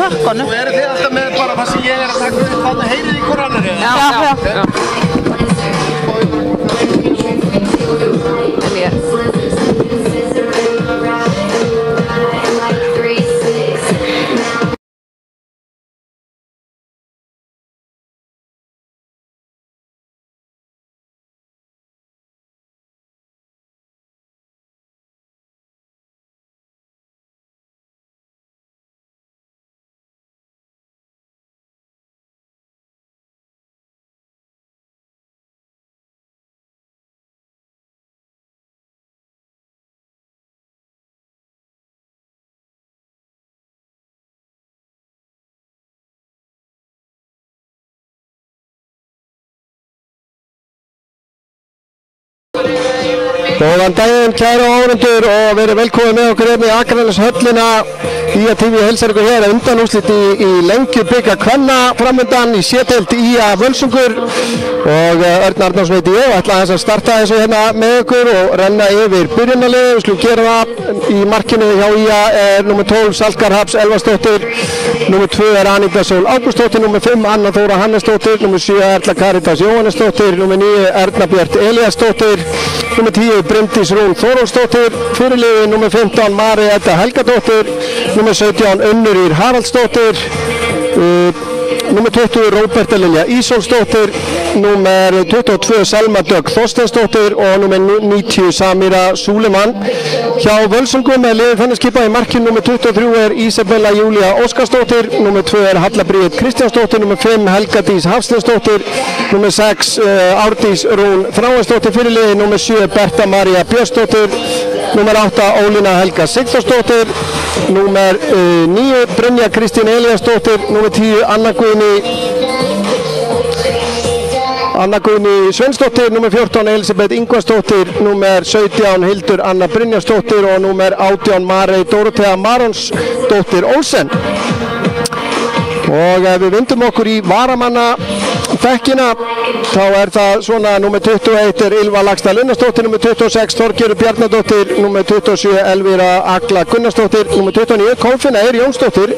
krökkunum. Eru þið alltaf með bara það sem ég að taka upp, þannig heyrið í hver annar? Já. En ég... Góðan daginn kæru áhorfendur og verið velkomin með okkur hérna í Akraneshöllina. IA TV heilsar ykkur hér undanúrslit í lengjubikar kvenna framundan í C-deild IA Völsungur og Örn Arnarsson heiti ég og ætla að starta þessu hérna með ykkur og renna yfir byrjunarliðið. Við skulum gera það í markinu hjá IA er nr. 12 Salkar Hafs Elvarsdóttir, nr. 2 er Anita Sól Ágústsdóttir, nr. 5 Anna Þóra Hannesdóttir, nr. 7 Erla Karitas Jóhannesdóttir, nr. 9 Erna Björt Elíasdóttir, nr. 10 Bryndís Rún Þórólfsdóttir, fyrirliði nr. 15 Mari Edda Helgadóttir, nr. 17 Unnur Ýr Haraldsdóttir, nr. 20 Róberta Lilja Ísólfsdóttir, nr. 22 Selma Dögg Þorsteinsdóttir og nr. 90 Samira Súleman. Hjá Völsungum er liðið þannig skipað í markinu nr. 23 er Ísabella Júlía Óskarsdóttir, nr. 2 er Halla Bríet Kristjánsdóttir, nr. 5 Helga Dís Hafsteinsdóttir, nr. 6 Árdís Rún Þráinsdóttir, fyrirliði nr. 7 Berta María Björnsdóttir, nr. 8 Ólína Helga Sigþórsdóttir, nr. 9 Brynja Kristín Elíasdóttir, nr. 10 Anna Guðný Sveinsdóttir, nr. 14 Elisabeth Ingvarsdóttir, nr. 17 Hildur Anna Brynjarsdóttir og nr. 18 Marey Dórótea Maronsdóttir Olsen. Og ef við vindum okkur í varamanna bekkina þá er það svona nr. 21 er Ylva Laxdal Unnarsdóttir, nr. 26 Þorgerður Bjarnadóttir, nr. 27 Elvíra Agla Gunnarsdóttir, nr. 29 Kolfinna Eir Jónsdóttir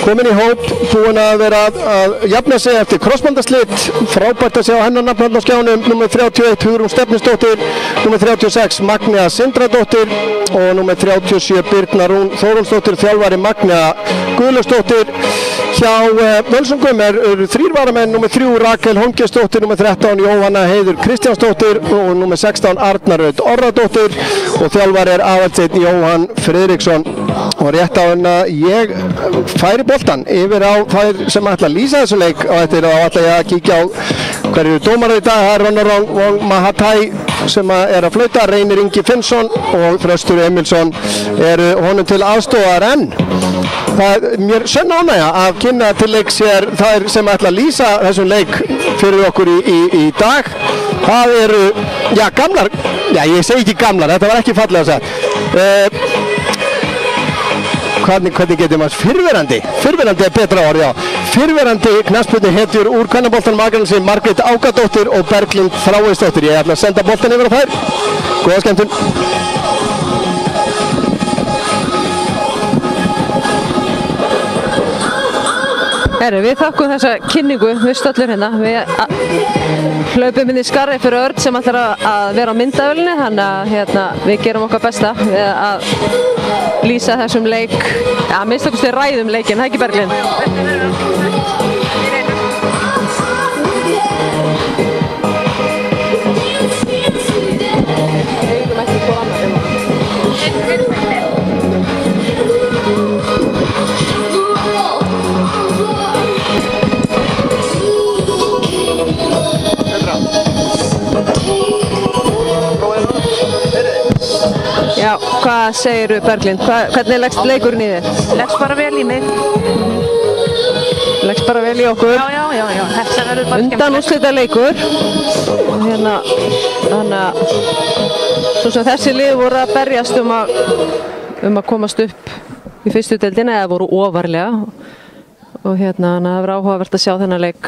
komin í hóp, búin að vera að jafna sig eftir krossbandaslit, frábært að sjá hennar nafn á skjánum, nr. 31 Hugrún Stefnisdóttir, nr. 36 Magnea Sindradóttir og nr. 37 Birna Rún Þórólfsdóttir, þjálfari Magnea Guðlaugsdóttir. Hjá Völsungum eru 3 varamenn, nr. 3 Rakel Holmgeirsdóttir, nr. 13 Jóhanna Heiður Kristjánsdóttir og nr. 16 Arna Rut Orradóttir og þjálfari er Aðalsteinn Jóhann Friðriksson. Og rétt á henn að ég færi boltan yfir á þær sem ætla að lýsa þessu leik og þetta er þá ætla ég að kíkja á hverju dómarar í dag. Það er Ronarong Mahatai sem er að flauta, Reynir Ingi Finnsson og Þröstur Emilsson eru honum til aðstoðar enn. Það er mér sönn ánægja að kynna til leiks hér þær sem ætla að lýsa þessum leik fyrir okkur í dag. Það eru, já gamlar, já ég segi ekki gamlar, þetta var ekki fallega að segja. Hvernig getur maður fyrrverandi er betra orð, já. Fyrrverandi knattspyrnuhetjur úr kvennaboltanum Akranesi, Margrét Ágadóttir og Berglind Þráinsdóttir. Ég ætla að senda boltan yfir á þær. Góða skemmtun. Við þakkum þessa kynningu, við stöllum hérna. Við hlaupum inn í skarri fyrir Örn sem ætlar að vera á myndavélinni, þannig að við gerum okkar besta við að lýsa þessum leik. Já, minnst okkur styrir ræðum leikinn, það ekki Berglind? Já, hvað segirðu Berglind? Hvernig leggst leikurinn í þig? Leggst bara vel í mig. Leggst bara vel í okkur? Já, þetta verður bara skemmtilegt. Undanúrslita leikur. Og hérna, þannig að svo sem þessi lið voru að berjast um að komast upp í fyrstu deildina eða voru ofarlega. Og hérna, þannig að það verður áhugavert að sjá þennan leik.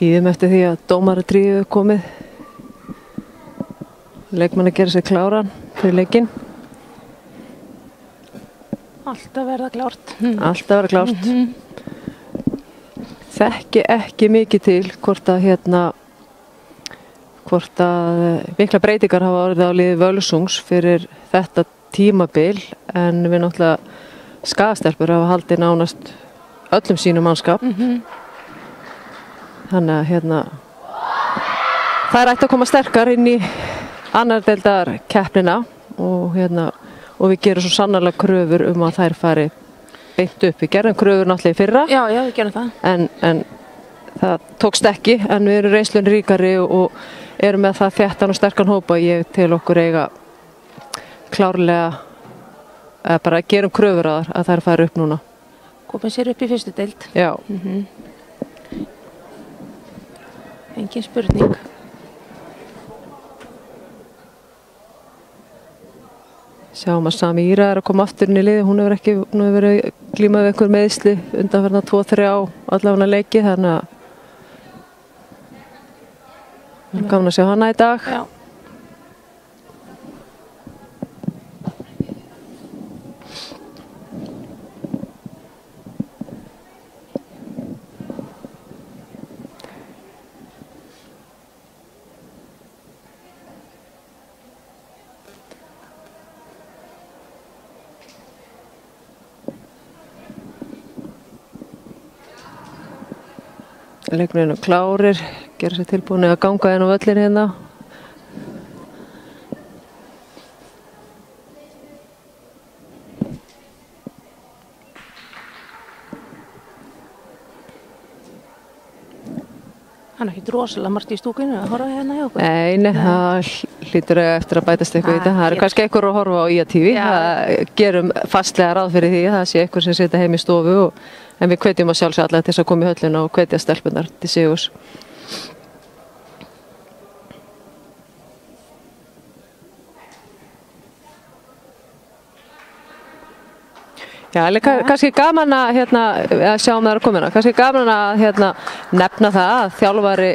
Bíðum eftir því að dómaratríu komið. Leikmann að gera sig kláran fyrir leikinn. Alltaf verða klárt. Alltaf verða klárt. Þekki ekki mikið til hvort að mikla breytingar hafa orðið á liði Völsungs fyrir þetta tímabil, en við náttúrulega Skagastelpur hafa haldið nánast öllum sínum mannskap. Þannig að það ætti að koma sterkar inn í annar deildar keppnina og við gerum svo sannarlega kröfur að þær fari beint upp. Við gerum kröfur náttúrulega í fyrra. Já, við gerum það. En það tókst ekki, en við erum reynslun ríkari og erum með það þéttan og sterkan hópa. Ég til okkur eiga klárlega bara gerum kröfur að þær fari upp núna. Komið sér upp í fyrstu deild. Já. Engin spurning. Sjáum að Sami Íra að koma aftur inn í liði. Hún hefur verið glímað við einhver meiðsli undanfarna 2-3 allavega leiki, þannig að gaman að sjá hana í dag. Já. Leikmennirnir klárir, gera sér tilbúinir að ganga inn á völlin hérna. Hann er ekkert rosalega margt í stúkunni að horfa hérna hjá okkur. Nei, það hlýtur eftir að bætast eitthvað í þetta. Það er kannski einhver að horfa á IA-TV. Það gerum fastlega ráð fyrir því að það sé einhver sem sitja heim í stofu en við hvetjum að sjálfsögðu alla til þess að koma í höllina og hvetja stelpunar til sigurs. Já, kannski gaman að sjá það að komina. Kannski gaman að nefna það að þjálfari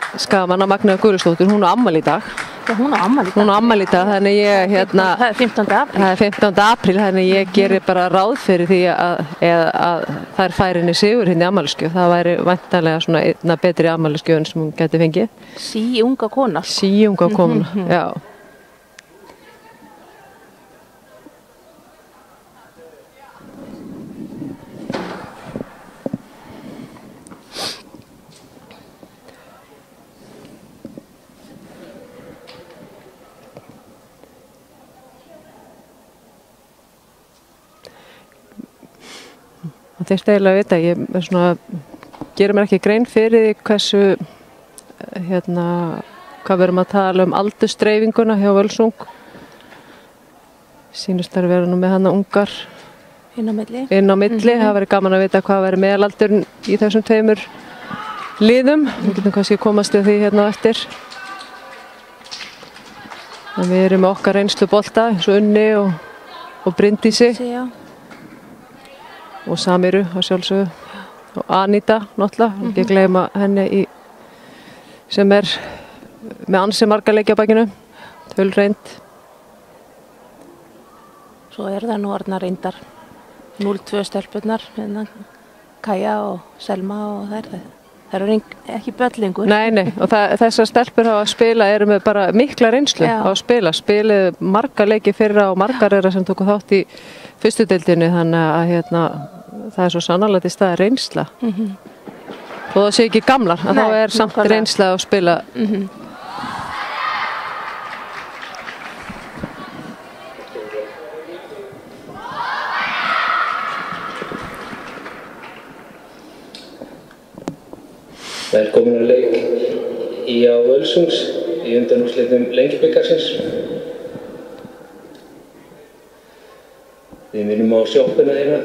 Skagamanna Magnea Guðlustóttir, hún á afmæli í dag. Já, hún á afmæli í dag. Hún á afmæli í dag, þannig ég Það er 15. apríl. Það er 15. apríl, þannig ég gerir bara ráð fyrir því að þær færi inn í sigur hérna í afmælisgjöf. Það væri væntanlega svona einna betri afmælisgjöfun sem hún geti fengið. Síunga kona. Síunga kona, já. Það er eiginlega að vita, ég gerir mér ekki grein fyrir hversu, hvað við erum að tala aldursdreifinguna hjá Völsung. Sýnist þær vera nú með hana ungar inn á milli. Það væri gaman að vita hvað væri meðalaldurinn í þessum tveimur liðum. Við getum kannski komast til því hérna á eftir. En við erum með okkar reynslu bolta, eins og Unni og Bryndísi. Og Samiru á sjálfsögðu og Anita náttúrulega, ekki gleyma henni sem er með ansi marga leiki á bakinu, tölreynd. Svo er það nú orðnar reyndar 0-2 stelpurnar, Kaja og Selma og þær eru ekki böllingur. Nei, og þessar stelpur hafa að spila eru með bara mikla reynslu á að spilið marga leiki fyrra og margar eru sem tóku þátt í fyrstu deildinni, þannig að það er svo sannarlega til staðar reynsla. Þó það sé ekki gamlar, þá er samt reynsla að spila. Velkomin að leik IA Völsungs í undanúrslitum Lengjubikarsins. Við minnum á sjoppuna hérna.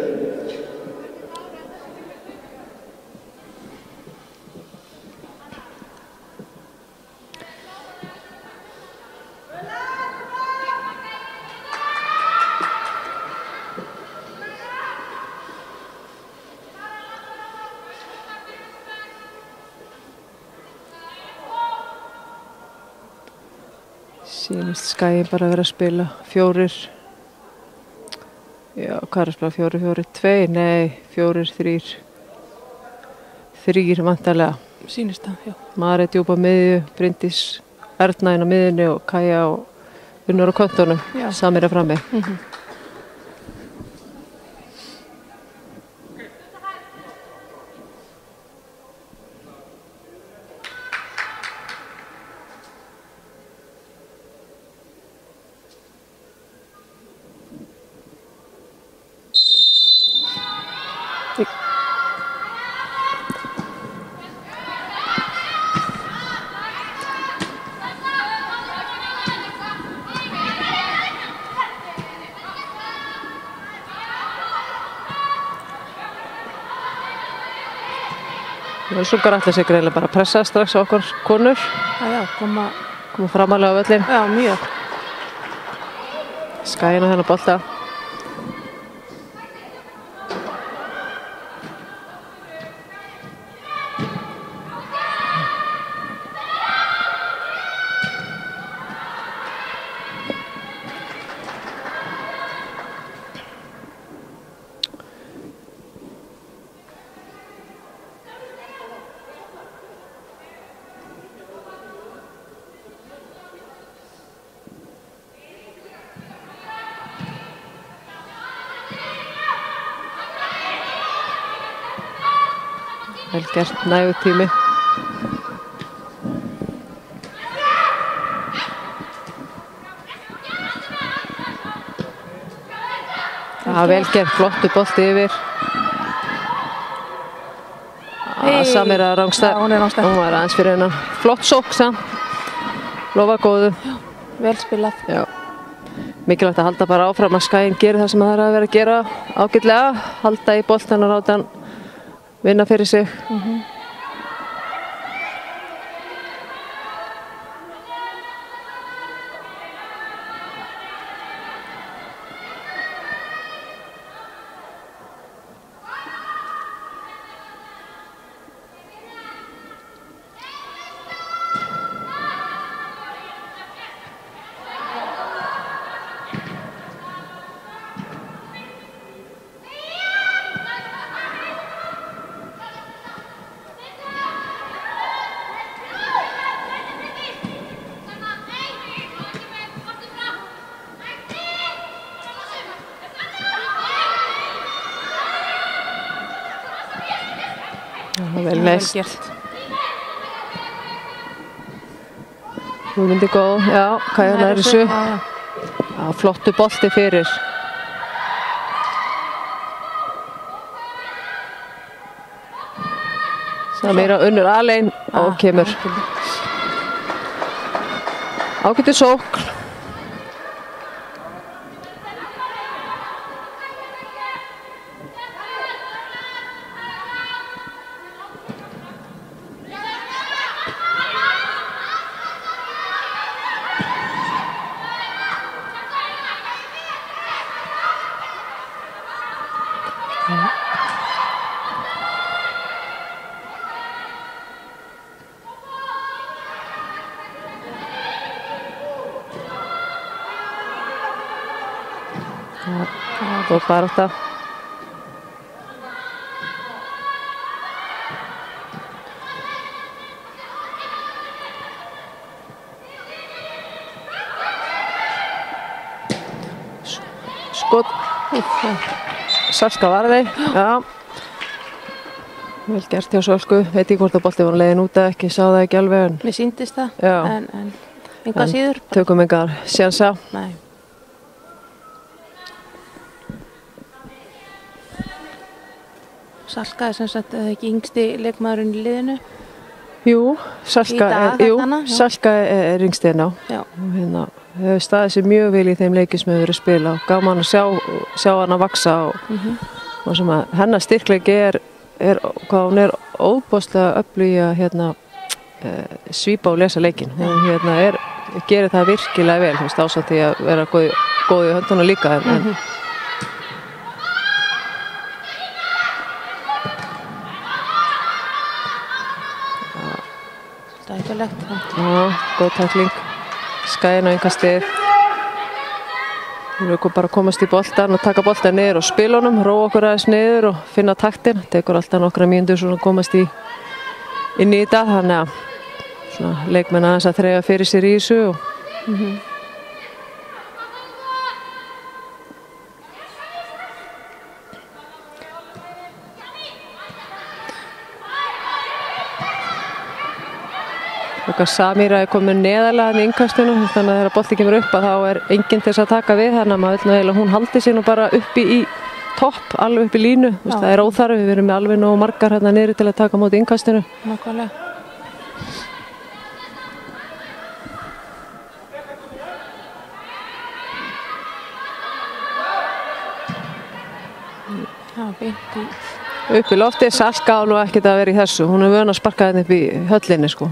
Sýnist Skaginn bara vera að spila 4. Já, hvað er að spila 4, 4, 2? Nei, 4, 3. 3 vantarlega. Sýnist það, já. Mari djúpa miðju, Bryndís Erna inn á miðjunni og Kaja og Unnur á köntunum. Samir að frammi. Völsungar ætla sig greiðlega bara að pressa strax á okkur konur. Já, koma framalega á völlin. Já, mjög. Skaginn á þennan bolta. Vel gert, nægur tími. Vel gert, flottu bolti yfir. Samira Rangstad. Hún er Rangstad. Hún var aðeins fyrir hennan. Flott sókn samt. Lofa góðu. Vel spilað. Já. Mikilvægt að halda bara áfram að Skaginn gerir það sem það er að vera að gera ágætlega. Halda í boltan og láta hann vinna fyrir sig. Vel leyst. Hún myndi góð, já, Kaja nær þessu. Já, flottu bolti fyrir. Samira Unnur alein og kemur. Ágætis sókn. Góð barátta. Skot. Sölska varði. Já. Vel gert hjá Sölku. Veit ekki hvort að bolti var leiðin út eða ekki. Sá það ekki alveg. Mér sýndist það. Já. En enga síður. Tökum engar sénsa. Nei. Salka er sem sagt ekki yngsti leikmaðurinn í liðinu. Jú, Salka er yngsti hérna. Já. Hérna hefur staðið sér mjög vel í þeim leikjum sem hefur verið að spila og gaman að sjá hana vaksa og sem að hennar styrkleiki er hvað hún er óbúslega öflug að hérna svípa og lesa leikinn. Hún hérna gerir það virkilega vel, þú veist, ásamt því að vera góð í höndunum líka en Stæðilegt. Já, góð tækling. Skaginn á innkastið. Við erum bara að komast í boltan og taka boltan niður og spila honum, róa okkur aðeins niður og finna taktin. Tekur alltaf nokkra mínútur svona að komast inn í þetta, þannig að svona leikmenn aðeins að þreifa fyrir sér í þessu og Samíra er komin neðarlega hann í innkastinu, þannig að þegar bolti kemur upp að þá er enginn til þess að taka við, þannig að maður vil eiginlega hún haldi sig nú bara uppi í topp, alveg upp í línu. Það er óþarfi, við erum með alveg nógu margar hérna niðri til að taka á móti innkastinu. Nákvæmlega. Já, beint í. Upp í lofti, Salka á nú ekkert að vera í þessu, hún er vön að sparka þetta upp í höllinni sko.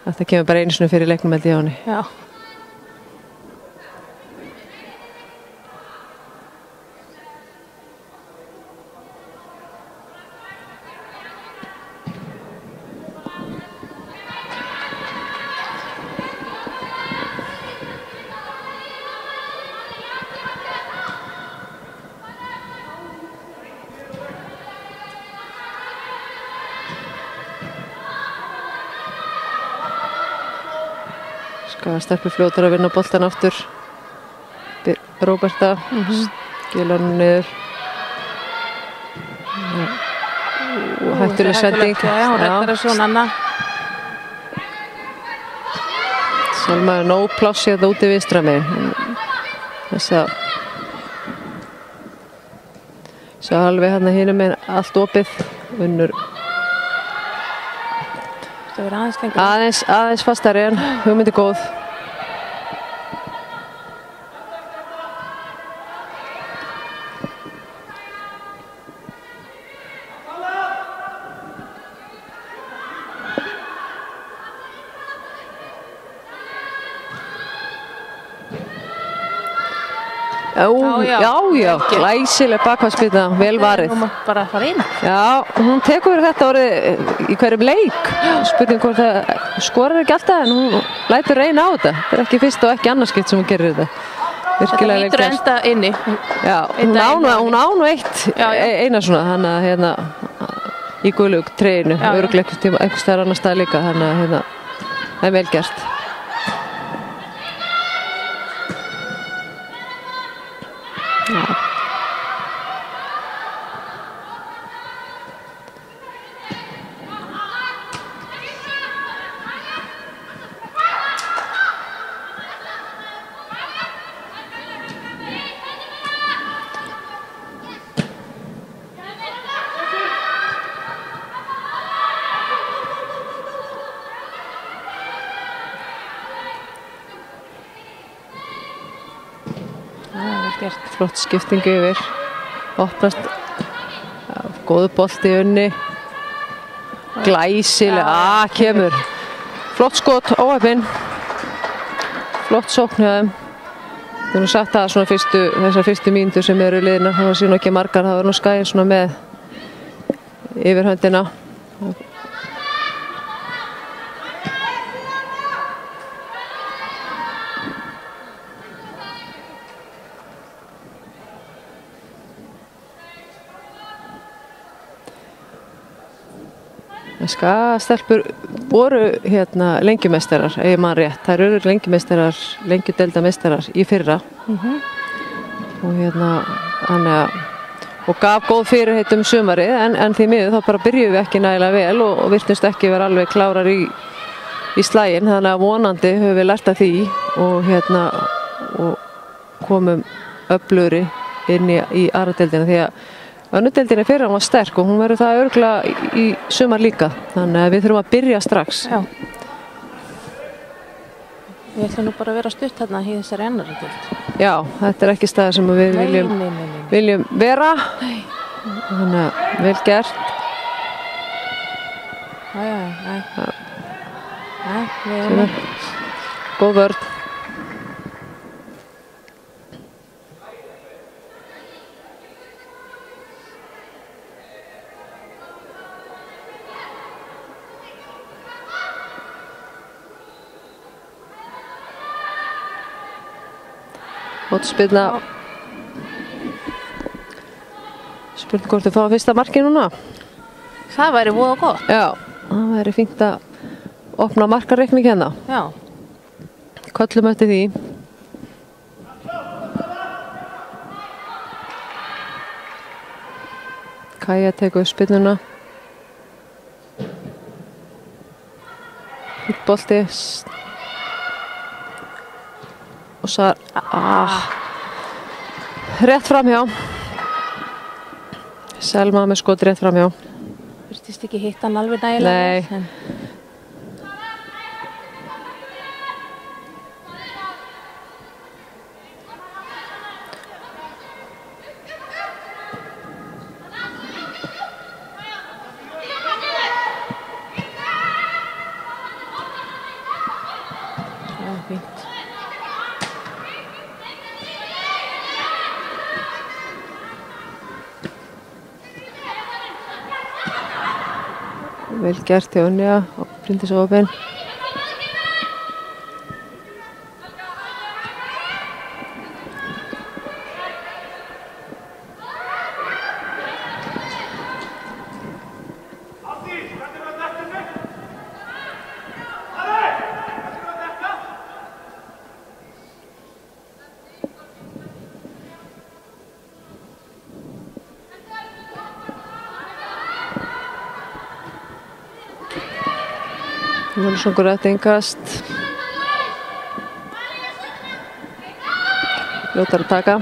Þetta kemur bara einu sinni fyrir leiknum held ég á henni. Já. Stelpur fljótar að vinna boltan aftur. Róberta skilur hann niður. Hættuleg sending. Já, hún rettar þessu hún Anna. Selma er nóg pláss hérna úti vinstra megin. Þess að sjá alveg hérna hinum megin allt opið. Unnur aðeins fastari en hugmyndi góð. Já, glæsileg bakvarsspyrna, vel varið. Nú má bara fara inn. Já, hún tekur þetta orðið í hverjum leik. Spurning hvort það skorar ekki alltaf en hún lætur reyna á þetta. Þetta er ekki fyrst og ekki annarskipt sem hún gerir þetta. Þetta lítur enda inni. Já, hún á nú eina svona, þannig að hérna í gulug treyinu, örugglega einhvers staðar annar stað líka, þannig að hérna það er vel gert. Flott skiptingu yfir, opnast, góðu bolti unni, glæsilega, kemur, flott skot, óheppinn, flott sókn hjá þeim. Við erum sagt að svona þessar fyrstu mínútur sem eru liðnar, það séu nú ekki margar, það var nú Skaginn svona með yfirhöndina. Stelpur voru hérna lengjumeistarar, ef ég man rétt. Þær eru lengjumeistarar, lengjudeildameistarar í fyrra. Og hérna, og gaf góð fyrirheit sumarið, en því miður þá bara byrjuðum við ekki nægilega vel og virtumst ekki vera alveg klárar í slaginn, þannig að vonandi höfum við lært af því og hérna og komum öflugri inn í aðra deildina því að önnudeildin fyrra var sterk og hún verður það örugglega í sumar líka, þannig að við þurfum að byrja strax. Já. Við ætlum nú bara að vera stutt hérna í þessari annarri deild. Já, þetta er ekki staðar sem við viljum vera. Þannig að vel gert. Góð vörn. Hornspyrna. Spurning hvort þau fá fyrsta markið núna. Það væri voða gott. Já, það væri fínt að opna markareikning hérna. Já. Köllum eftir því. Kaja tekur spyrnuna. Bolti. Og svo rétt framhjá. Selma með skot rétt framhjá. Virtist ekki hitta hann alveg nægilega. Nei. Fínt. Vel gert hjá Unnja og Bryndís Ópen. Jónsson rétt innkast. Ljótar að taka.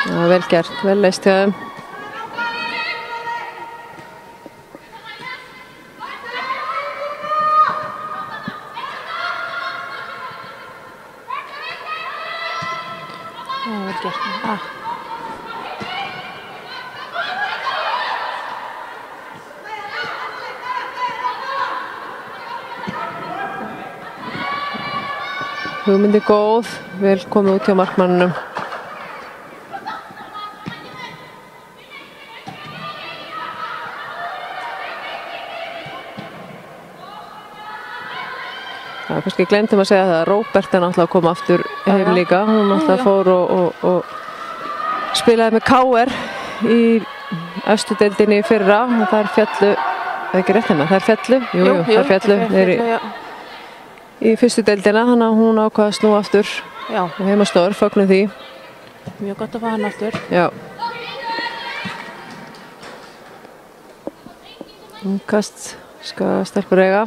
Já, vel gert, vel leist hjá þeim. Já, vel gert. Hugmyndi góð, vel komið út hjá markmannunum. Já, kannski glemtum að segja það að Róbert er náttúrulega að koma aftur heim líka. Hún náttúrulega fór og spilaði með KR í efstu deildinni í fyrra. Það er fjallu, það er ekki rétt hérna, það er fjallu. Jú, það er fjallu. Í fyrstu deildina, þannig að hún ákvað að snúa aftur. Já. Og heima stór, fögnum því. Mjög gott að fá hann aftur. Já. Kast skal stelpur eiga.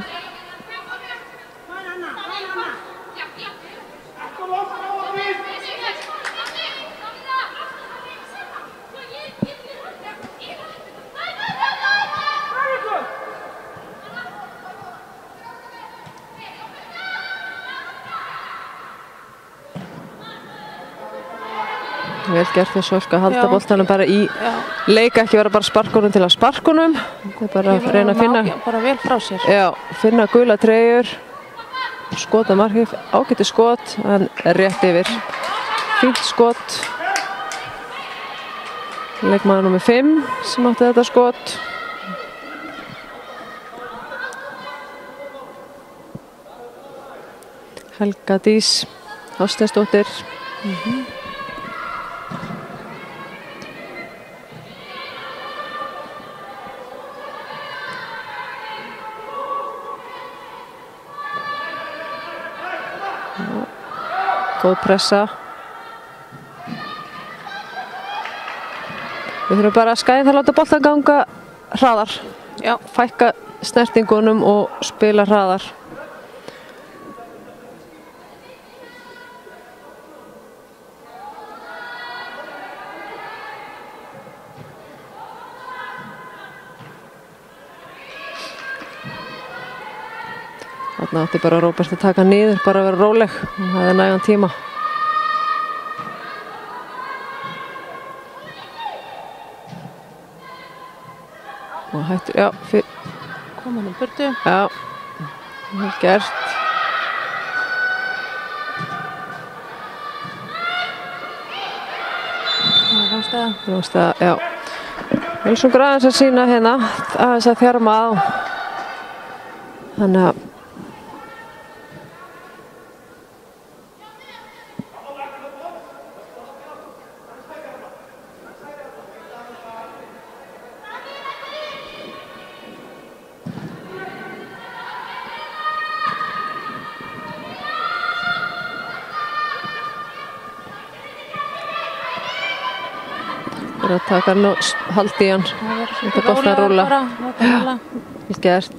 Vel gert þess að halda boltanum bara í leika, ekki vera bara sparkunum til að sparkunum. Það er bara að reyna að finna bara vel frá sér. Já, finna gula treyjur. Skota markið, ágæti skot en rétt yfir. Fínt skot. Leikmaður númer 5 sem átti þetta skot. Helga Dís Ásteinsdóttir. Góð pressa. Við þurfum bara að skæða það að láta boltan ganga hraðar. Já. Fækka snertingunum og spila hraðar. Þarna átti bara Róbert að taka niður, bara að vera róleg. Hún hafði nægan tíma. Og hættur, já. Kom hann burtu. Já, vel gert. Rángstæða, já. Vilsson aðeins að sýna hérna, aðeins að þjarma á. Þannig að Fyrir að taka nú haldi í hann. Þetta er boltan að rúlla. Vel gert.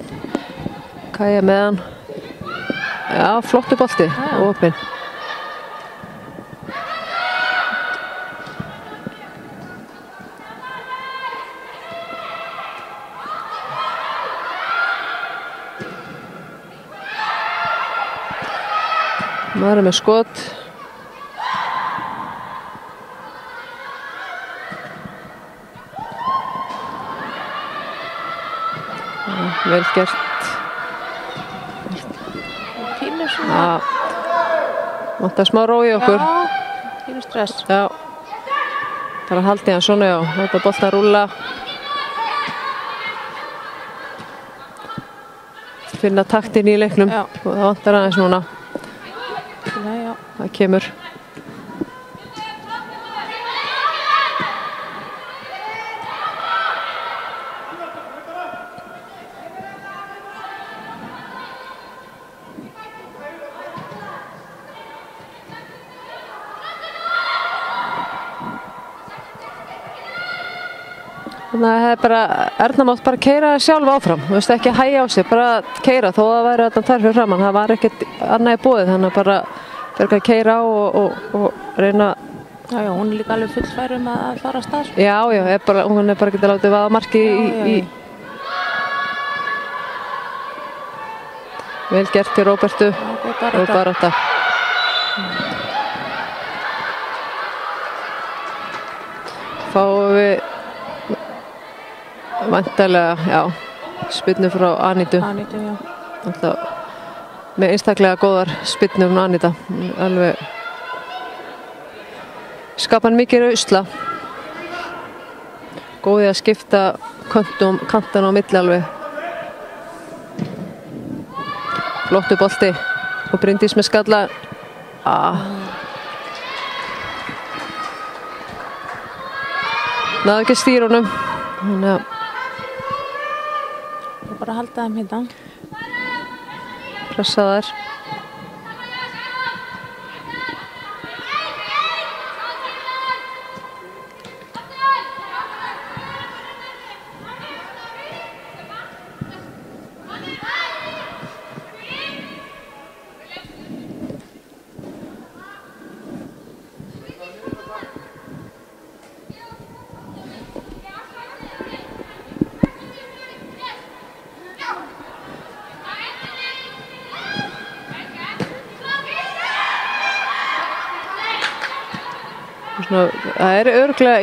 Kaja með hann. Já, flottu bolti. Opinn. Maður er með skot. Vel gert. Pínur svona. Vantar smá ró í okkur. Já, pínur stress. Já. Bara haldi hann svona, já. Þetta bolta að rúlla. Finna taktin í leiknum. Já. Og það vantar aðeins núna. Já. Það kemur. Þannig að það er bara, Erna mátt bara keyra sjálf áfram, þú veist ekki að hægja á sig, bara keyra þó að það væri þarna tvær fyrir framan, það var ekkert annað í boðið, þannig að bara verður að keyra á og reyna. Já, hún er líka alveg fullfær að fara af stað. Já, hún er bara ekki að láta vaða marki í. Vel gert til Róbertu og barátta. Fáum við væntanlega, já, spyrnu frá Anítu. Anítu, já. Alltaf með einstaklega góðar spyrnur um Aníta. Alveg skapa hann mikið usla. Góði að skipta kantan á milli alveg. Flottu bolti og Bryndís með skalla. Náðu ekki stýra honum. Þannig að bara halda þeim hérna. Pressa þær. Það er örugglega,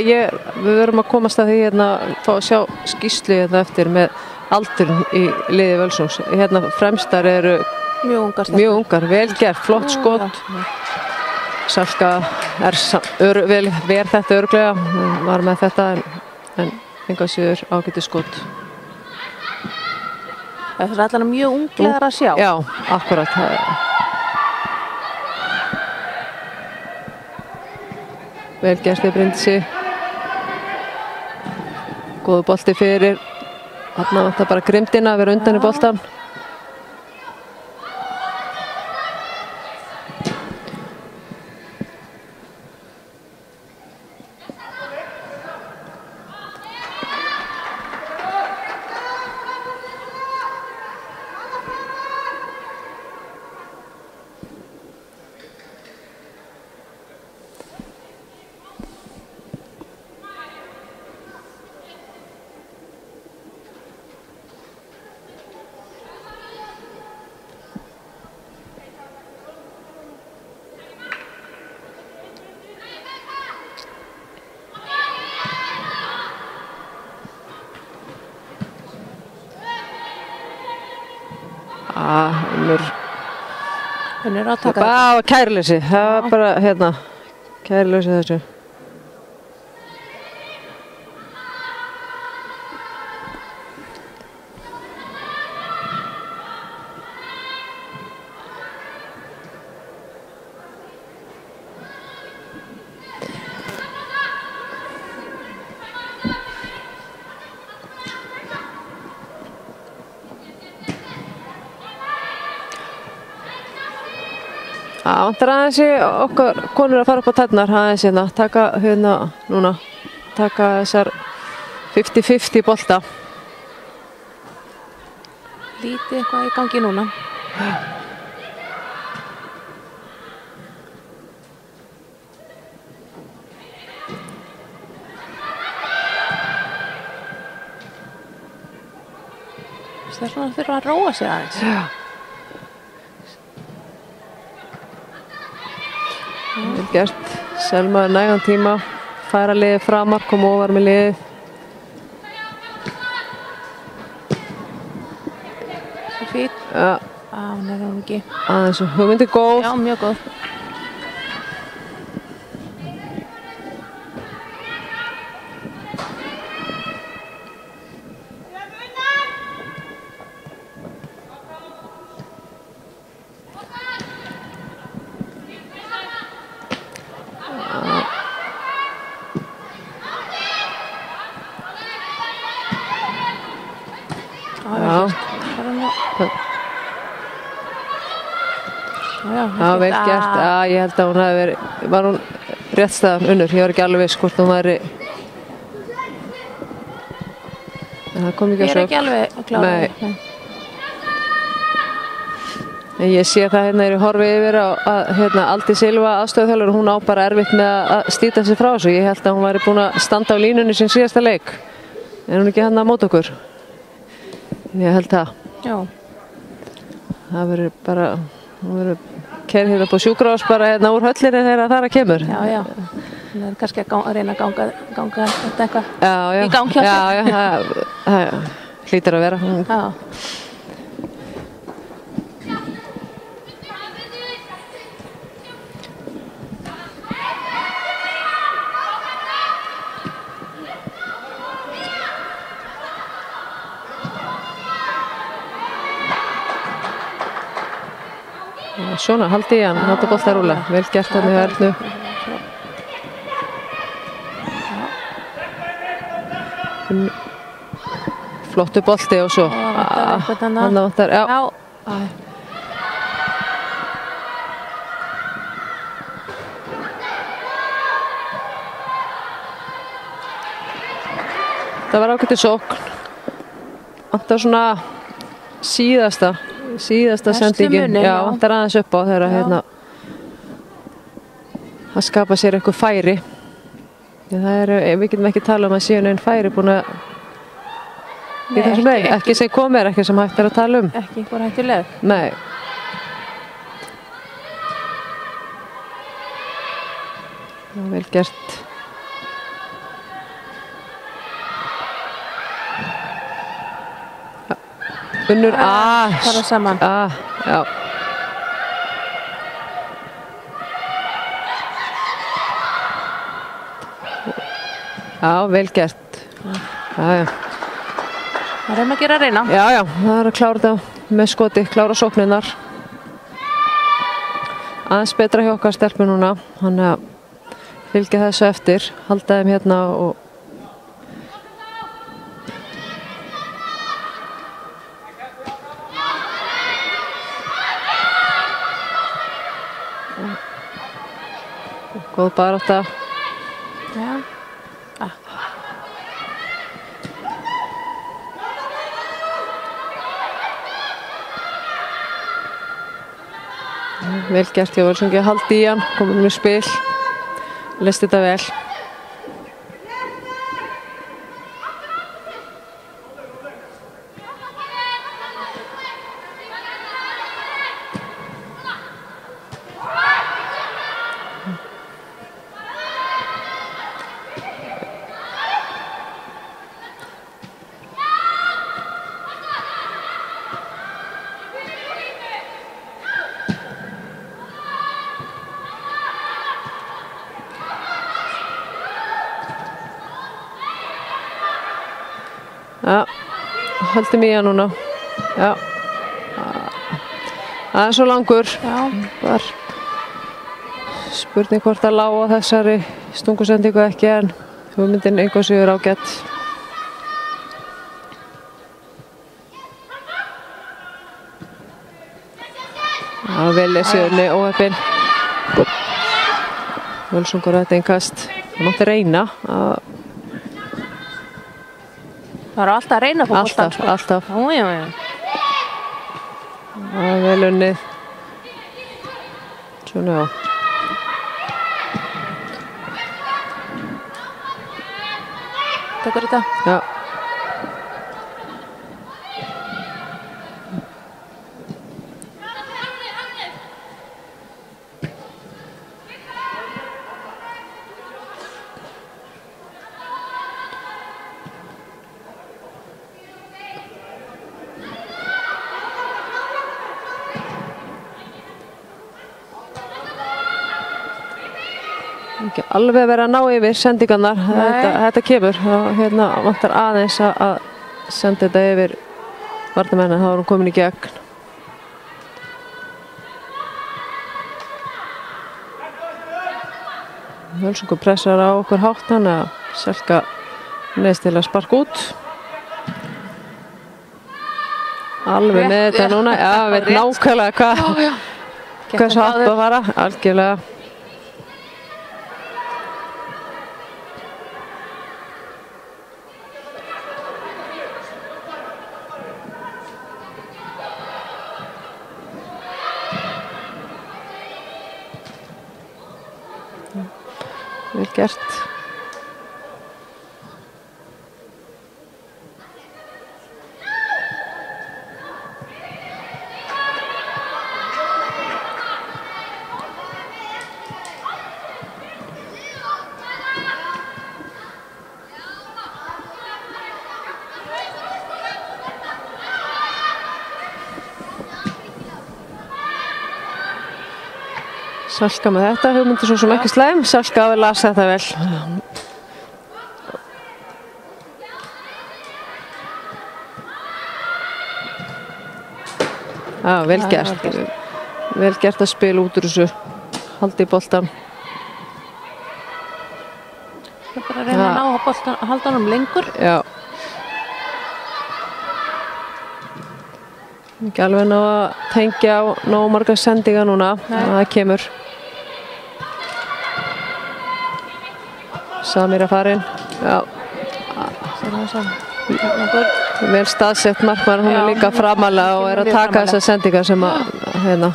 við verum að komast að því hérna, fá að sjá skýrslu hérna eftir með aldurinn í liði Völsungs. Hérna fremstar eru mjög ungar, vel gert, flott skot. Salka vel þetta örugglega, var með þetta en enga síður ágætis skot. Það er allavega mjög unglegar að sjá. Já, akkurat. Vel gert við Bryndísi. Góðu bolti fyrir. Þarna vantar bara grimmdina að vera undan í boltan. Hún er að taka þetta. Kæruleysi, það var bara hérna, kæruleysi þessu. Það vantar aðeins í okkar konur að fara upp á tærnar, aðeins hérna, taka hérna núna taka þessar 50-50 bolta. Lítið eitthvað í gangi núna. Það er svona að þurfa að róa sig aðeins. Já. Vel gert. Selma nægan tíma. Færa liðið framar, koma ofar með liðið. Svo fínt. Já. Hún er hún ekki. Aðeins og hugmyndi góð. Já, mjög góð. Já, vel gert. Já, ég held að hún hafi verið, var hún rétt staðan unnur. Ég var ekki alveg viss hvort hún væri. En það kom ekki að Ég er ekki alveg að klára Nei. það. En ég sé það hérna er í horfi yfir að hérna Aldi Silva aðstöðuþjálfari, hún á bara erfitt með að slíta sig frá þessu. Ég held að hún væri búin að standa á línunni sin síðasta leik. Er hún ekki hann að móta okkur? Ég held það. Já. Það verður bara, hún verður keyrð hérna upp á sjúkrahús bara hérna úr höllinni þegar það kemur. Já, já. Það er kannski að reyna að ganga þetta eitthvað Já, í gang hjá sér. Já, já, það hlýtur að vera. Já. Svona, haldi í hann, láta bolta rúlla. Vel gert hann í Ernu. Flottu bolti og svo. Hann vantar, já. Það var ágætið sókn. Vantar svona síðasta sendingin. Já, vantar aðeins upp á þegar hérna að skapa sér eitthvað færi. Við getum ekki tala um að séu einn færi búin að í þessum leik. Ekki sem komið ekki sem hægt að tala um. Ekki einhver hættuleg. Nei. Það var vel gert. Unnur, fara saman. Já. Já, vel gert. Já. Það er að gera að reyna. Já, það er að klára þetta með skoti, klára sóknirnar. Aðeins betra hjá okkar stelpu núna, hann að fylgja þessu eftir, halda þeim hérna og góð barátta. Já. Vel gert hjá Völsungi að halda í hann, komið með spil, lest þetta vel. Já, höldum í hann núna. Já. Það er svo langur. Já. Var spurning hvort að lá á þessari stungusendingu ekki en hugmyndin einhvers sigur ágætt. Já, vel lesið óheppinn. Völsungur þetta innkast. Það mátti reyna að Það er alltaf að reyna að fá boltan, sko. Alltaf. Já. Það er vel unnið. Svona, já. Tekur þetta? Já. Ekki alveg verið að ná yfir sendingarnar, þetta kemur. Hérna vantar aðeins að senda þetta yfir varnarmenn, þá er hún komin í gegn. Völsungur pressar á okkur hátt, þannig að Selka neðst til að sparka út. Alveg með þetta núna, já, veit nákvæmlega hvað svo hátt að fara, algjörlega. Vel gert. Selka með þetta, hugmyndir svo sem ekki slæm. Selka að lasa þetta vel. Já, vel gert. Vel gert að spila út úr þessu. Haldi í boltan. Það er bara að reyna að ná boltan, að halda honum lengur. Já. Ekki alveg ná að tengja á nógu marga sendinga núna. Það kemur. Samir að farin. Já. Vel staðsett markmann, hún er líka framalega og er að taka þessar sendingar sem að hérna.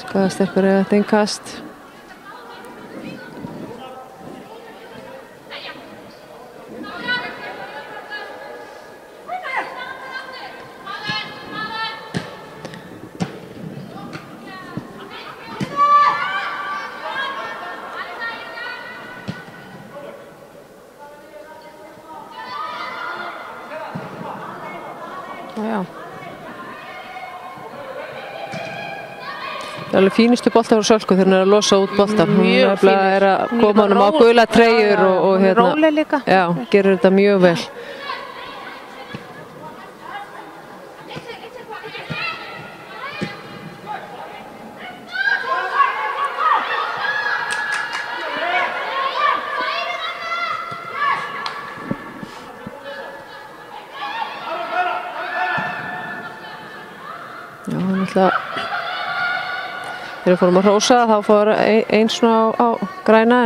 Skaðastelpur er þetta innkast. Það er alveg fínustu boltar á Sölku þegar hún er að losa út boltar. Hún er að koma honum á gula treyjur og hérna. Róleg líka. Já, gerir þetta mjög vel. Já, hann ætla þegar við fórum að hrósa þá fór einn svona á græna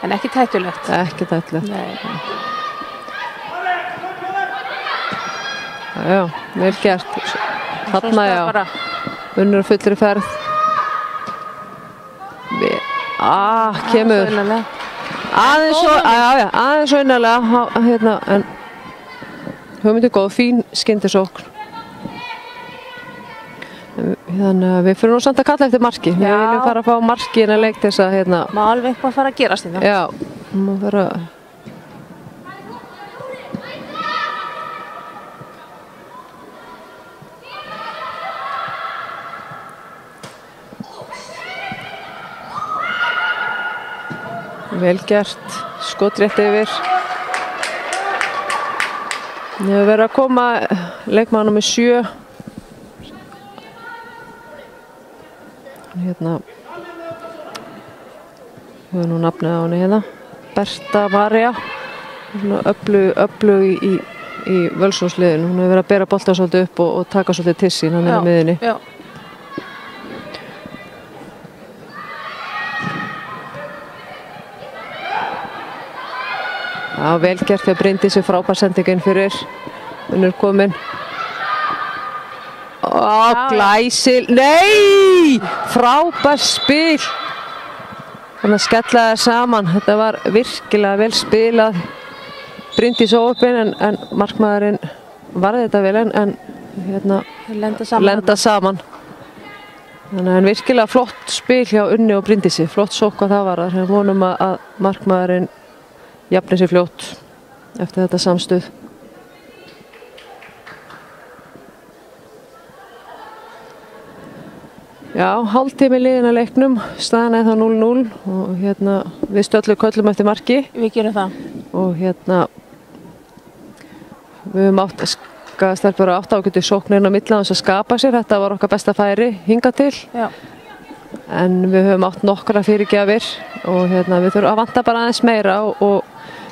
en ekki tættulegt. Ekki tættulegt. Nei. Já, vel gert. Þarna já. Unnur fullri ferð. Kemur. Aðeins svo innarlega hérna, en hugmyndi góð, fín skyndisókn. Þannig að við fyrir nú samt að kalla eftir marki. Við viljum fara að fá marki en að leik þess að hérna. Má alveg eitthvað fara að gerast þetta. Já, má fara. Vel gert, skot rétt yfir. Við hefur verið að koma leikmann númer 7. Hérna höfum nú nafnið á henni hérna. Berta María. Öflug í Völsungsliðinu. Hún hefur verið að bera boltan svolítið upp og taka svolítið til sín hann í miðjunni. Já. Já, vel gert þegar Bryndísi frábær sendingin fyrir Unnur komin. Glæsil, nei! Frábær spil. Þannig að skella það saman. Þetta var virkilega vel spilað. Bryndís óöppin en markmaðurinn varði þetta vel en hérna lenda saman. Þannig að virkilega flott spil hjá Unni og Bryndísi. Flott sókn hvað það var. Þannig að vonum að markmaðurinn jafni sér fljótt eftir þetta samstuð. Já, hálftími liðin að leiknum, staðan er þá 0-0 og hérna við stöllum köllum eftir marki. Við gerum það. Og hérna við höfum stelpur átt ágæti sóknirinn á milli að skapa sér. Þetta var okkar besta færi hingað til. Já. En við höfum átt nokkra fyrirgjafir og hérna við þurfum að vanta bara aðeins meira og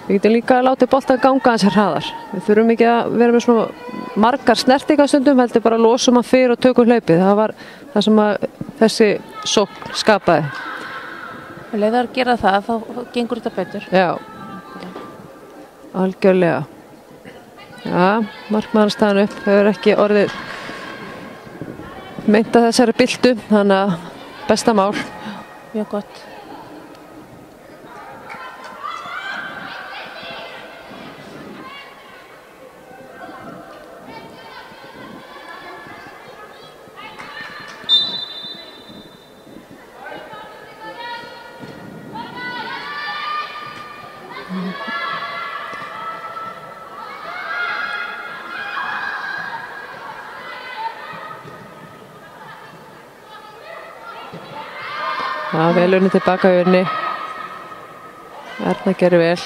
við getum líka að láta boltan ganga aðeins hraðar. Við þurfum ekki að vera með svona margar snertingastundum, heldur bara að losum að fyrir og tökum hlaupið. Það var það sem að þessi sókn skapaði. Ef leiðar gera það, þá gengur þetta betur. Já, algjörlega. Já, markmaðurinn staðan upp, hefur ekki orðið meint að þessari byltu, þannig að besta mál. Mjög gott. Já, vel unni tilbaka í Unni. Erna gerir vel.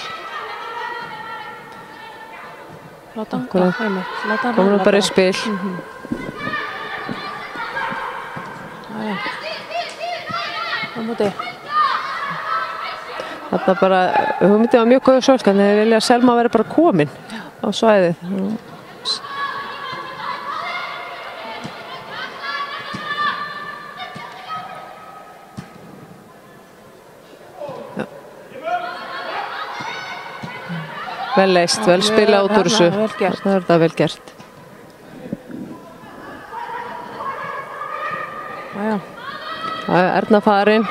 Láta hann ganga. Komur hún bara í spil. Á móti. Þarna bara, hugmyndin var mjög góð sólk, en þeir vilja að Selma veri bara komin á svæðið. Vel leist, vel spila út úr þessu. Það er þetta vel gert. Erna farin.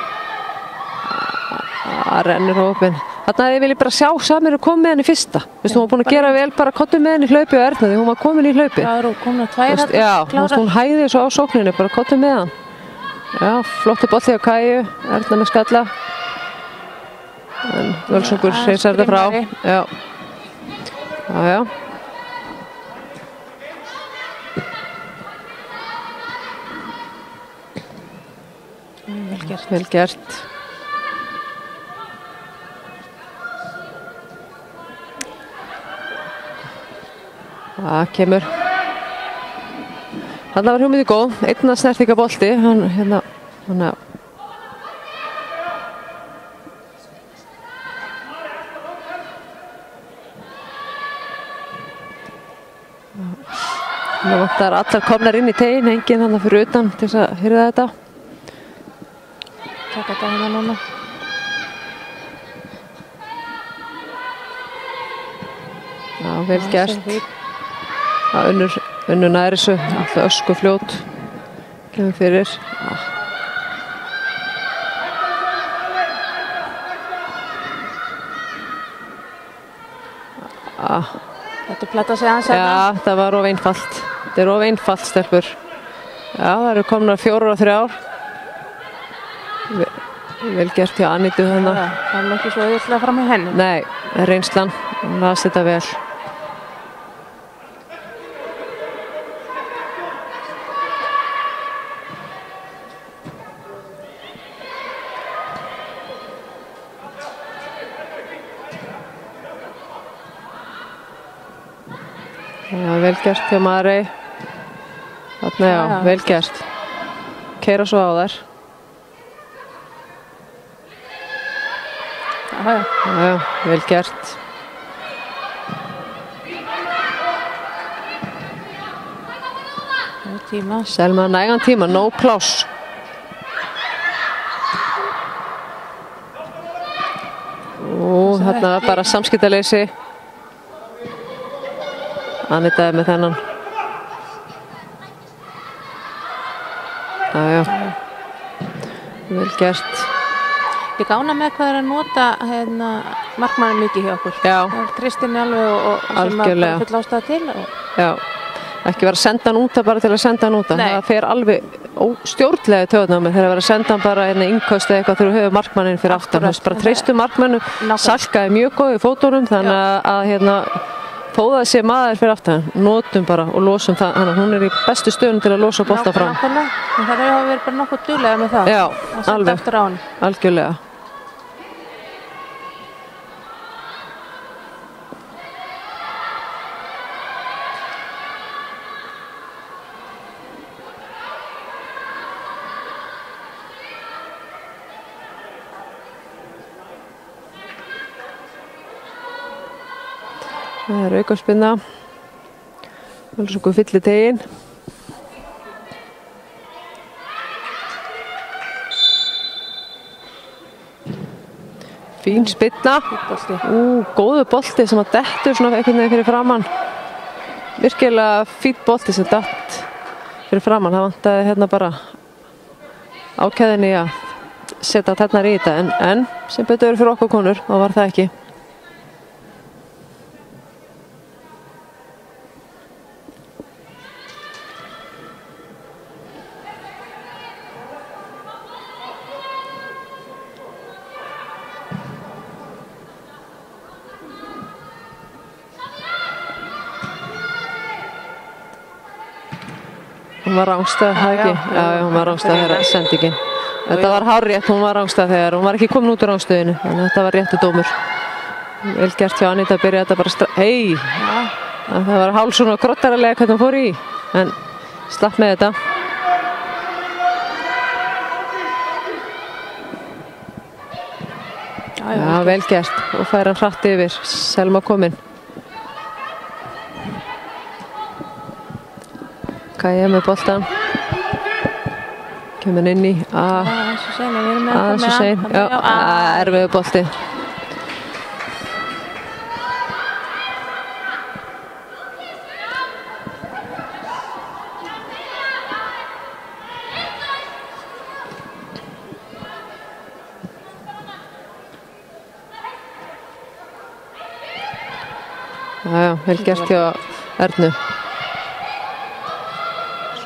Það rennur hópin. Þarna ég vilja bara sjá Samir að koma með henni fyrsta. Hún var búin að gera vel, bara kottum með henni í hlaupi og Erna því hún var komin í hlaupi. Já, hún komin að tværa. Já, hún hæði svo á sókninni, bara kottum með hann. Já, flottu bolli á Kæju, Erna með skalla. En Völsungur hreinsar þetta frá. Já. Já. Vel gert. Vel gert. Það kemur. Þarna var hugmyndin góð. Einna snertingabolti. Hann Það vantar allar komnar inn í tegin, enginn þannig fyrir utan til þess að hyrða þetta. Taka þetta hérna núna. Já, vel gert. Já, Unnur nær þessu, alltaf ösku fljót. Kemur fyrir. Þetta plata sig aðeins hérna. Já, það var of einfalt. Þetta er of einfalt, stelpur. Já, það eru komnar 4 og 3 ár. Vel gert hjá Anitu þannig. Það er ekki svo auðvitað fram í henni. Nei, reynslan. Hún las þetta vel. Já, vel gert hjá Marey. Þarna já, vel gert. Keyra svo á þær. Já, vel gert. Selma nægan tíma, no pláss. Þarna var bara samskiptaleysi. Anita með þennan. Já. Vel gert. Ég gána með hvað að nota markmannin mikið hjá okkur. Já. Kristín alveg og sem að bara full ástæða til. Já. Ekki vera að senda hann úta bara til að senda hann úta. Það fer alveg stjórnlega töðnámi þegar að vera að senda hann bara innkost eða eitthvað þegar við höfum markmannin fyrir aftan. Þú veist, bara treystu markmannu. Salka er mjög góð í fótunum þannig að þó það sé maður fyrir aftan. Notum bara og losum það. Þannig að hún er í bestu stöðunum til að losa bolta fram. Nákvæmlega. En það hafa verið bara nokkuð duglega með það. Já, að senda eftir á hann. Algjörlega. Það er aukaspinna. Völsungur fyllir teginn. Fín spinna. Góður bolti sem að dettur svona einhvern veginn fyrir framann. Virkilega fín bolti sem datt fyrir framann. Það vantaði bara ákveðinni að setja tærnar í þetta en sem betur fyrir okkur konur þá var það ekki. Hún var rángstæð, það ekki? Já, hún var rángstæð þegar sendingin. Þetta var hárrétt, hún var rángstæð þegar hún var ekki komin út úr rángstöðinu. Þannig að þetta var réttu dómur. Vel gert hjá Anita að byrja þetta bara það var hálf svona grottaralega hvernig hún fór í. En slapp með þetta. Já, vel gert. Og fær hann hratt yfir. Selma komin. Kaja með boltan. Kemur inn í aðeins og sein. Já, erfiður bolti. Já, vel gert hjá Ernu.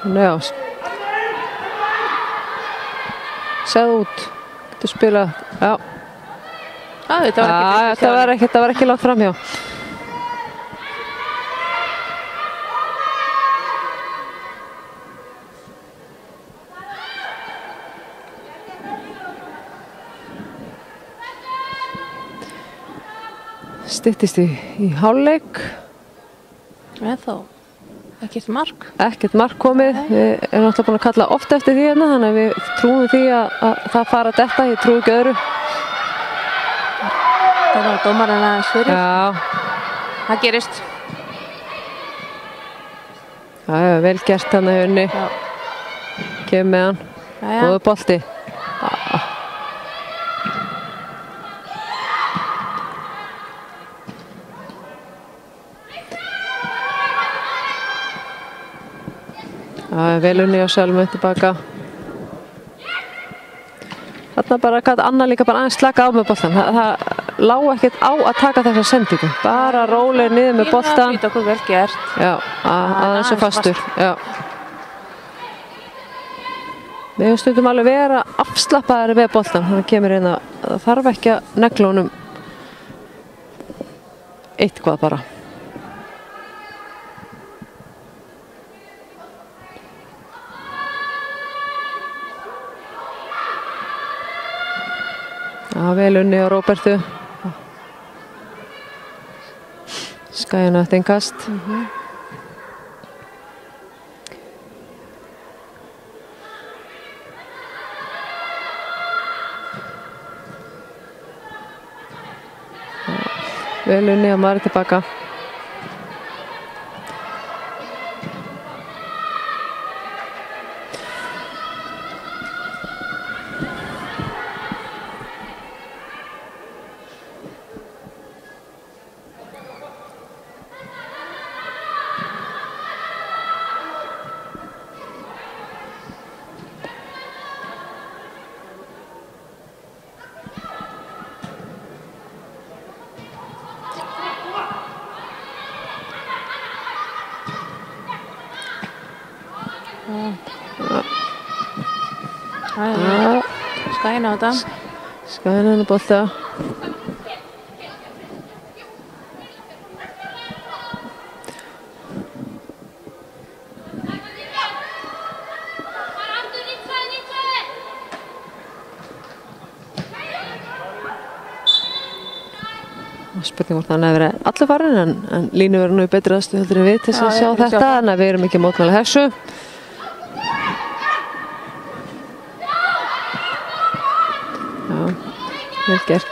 Svona já. Segðu út. Þetta spila. Já. Þetta var ekki langt framhjá. Styttist í hálfleik. Þá. Ekkert mark. Ekkert mark komið. Við erum alltaf búin að kalla oft eftir því hérna, þannig að við trúum því að það fara þetta. Ég trúi ekki öðru. Það var dómarinn aðeins fyrir. Já. Það gerist. Já, vel gert hann að Unni. Kemur með hann. Góður bolti. Vel Unni á Selmu tilbaka. Þarna bara gæti Anna líka bara aðeins slaka á með boltan. Það lá ekkert á að taka þessa sendingu. Bara rólega niður með boltan. Það okkur vel gert. Já, aðeins og fastur. Já. Við höfum stundum alveg vera afslappaðari við boltan. Þannig kemur inn að það þarf ekki að negla honum eitthvað bara. Já, vel Unni og Róbertu. Skæjan eftir einn kast. Vel Unni og Mari tilbaka. Skæna á þetta. Skæna hann bolta. Spurning hvort hann hefur verið allir farin en Línu verður nú í betri aðstöðu heldur en við til að sjá þetta en við erum ekki að mótmæla þessu. Já, vel gert.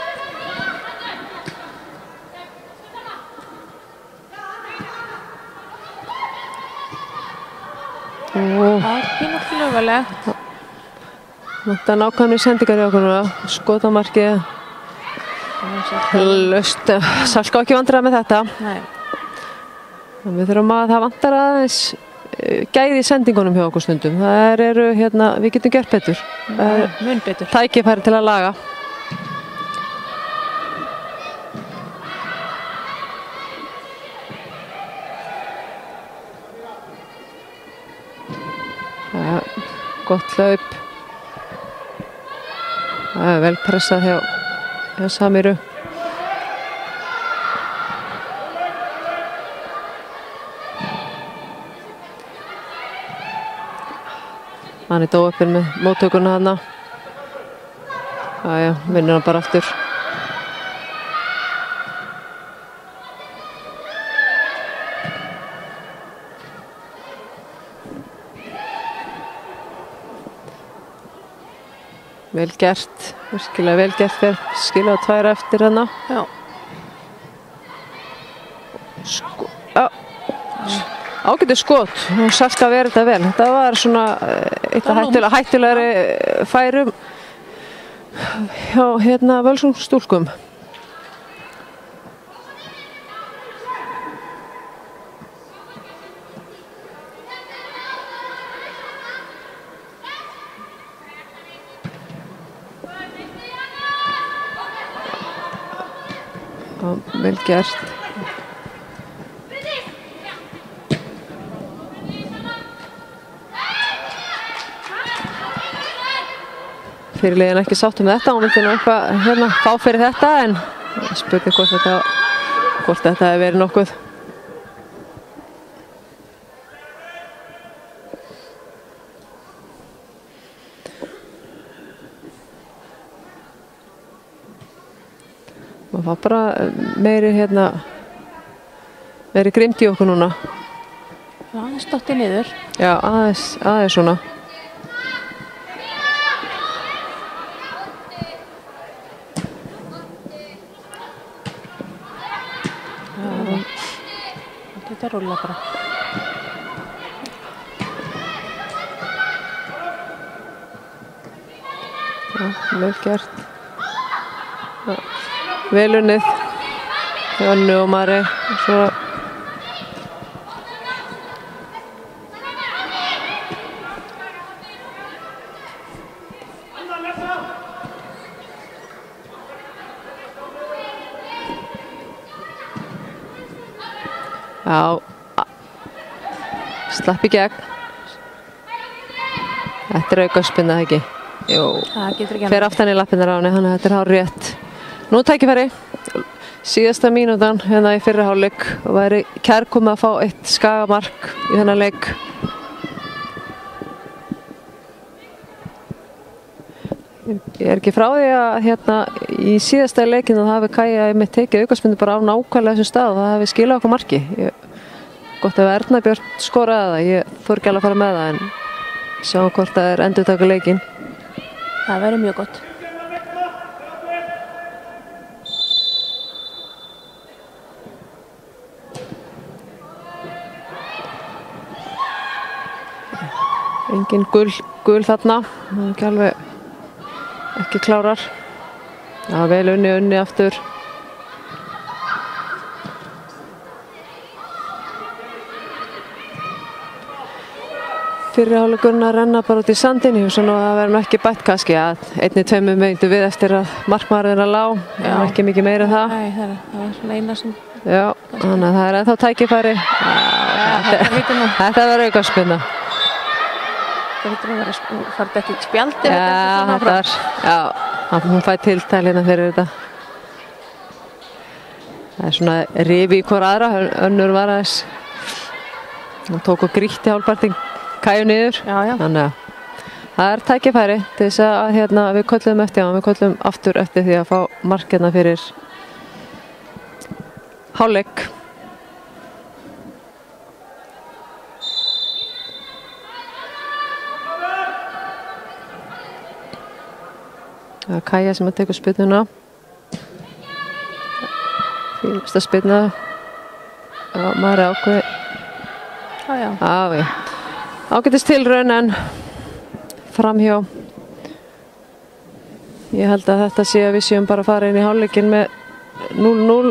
Það er pínu flugulegt. Þetta er nákvæmni sendingar í okkur núna, skotamarkið. Laust, Salka ekki vandræða með þetta. Nei. Við þurfum að það vantar aðeins gæði í sendingunum hjá okkur stundum. Það eru, við getum gert betur. Mun betur. Tækifæri til að laga. Ja, gott hlaup. Það er vel pressað hjá Samiru. Hann er dóöppin með móttökuna þarna. Jæja, vinnur hann bara aftur. Vel gert, virkilega vel gert fyrir skila á 2 eftir hana. Já. Ágætið skot, hún Salka verið þetta vel. Þetta var svona eitthvað hættulegri færum hjá Völsungsstúlkum. Vel gert. Fyrirliðin ekki sáttu með þetta, hún vildi nú eitthvað fá fyrir þetta en spurning hvort þetta hefur verið nokkuð. Maður fá bara meiri grimmt í okkur núna. Já, aðeins dottið niður. Já, aðeins svona. Þetta rúlla bara. Já, vel gert. Já, vel unnið. Önnu og Mari. Svo já, slapp í gegn. Þetta er aukaspinna, ekki? Jú, Það getur ekki fer aftan í lappirnar á henni, þannig að þetta er hár rétt. Nú tækifæri, síðasta mínútan í fyrri hálfleik og væri kærkomið að fá eitt skagamark í þennan leik. Ég er ekki frá því að í síðasta leikinu það hafi Kaja einmitt tekið aukaspinnu bara á nákvæmlega þessum stað og það hafi skilað okkur marki. Gott ef Erna Björn skoraði það, ég fór ekki alveg að fara með það en sjáum hvort það er endurtaka leikinn. Það verður mjög gott. Engin gul þarna, ekki klárar. Já, vel unni aftur. Fyrri hálfleikurinn að renna bara út í sandinn. Ég hugsa nú að það verður nú ekki bætt kannski að 1-2 mínútur við eftir að markmaðurinn er lág. En ekki mikið meira en það. Nei, það var svona eina sem... Já, þannig að það er ennþá tækifæri. Þetta var aukaspinna. Það fyrir að vera farið þetta í spjaldi. Hún fæ tiltæl hérna fyrir þetta. Það svona rifi í hver aðra, önnur var aðeins. Hún tók og grýtti hálfpartinn Kæju niður. Þannig að það tækifæri til þess að við köllum við köllum aftur eftir því að fá mark fyrir hálfleik. Það er Kæja sem að tekur spyrnuna. Fínasta spyrna. Maður er ákveði. Ágætist tilraun en framhjá. Ég held að þetta sé að við séum bara að fara inn í hálfleikinn með 0-0.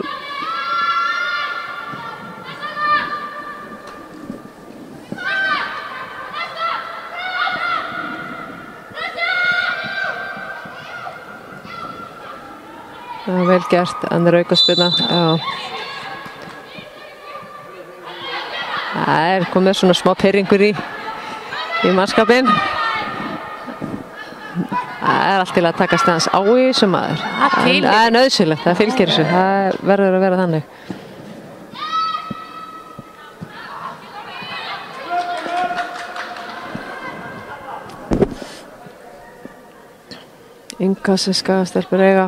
Það vel gert, en aukaspyrna. Það komið svona smá pirringur í mannskapinn. Það allt til að taka stans á í sem maður. Það er nauðsynlegt, það fylgir þessu. Það verður að vera þannig. Inga sem Skagastelsur eiga.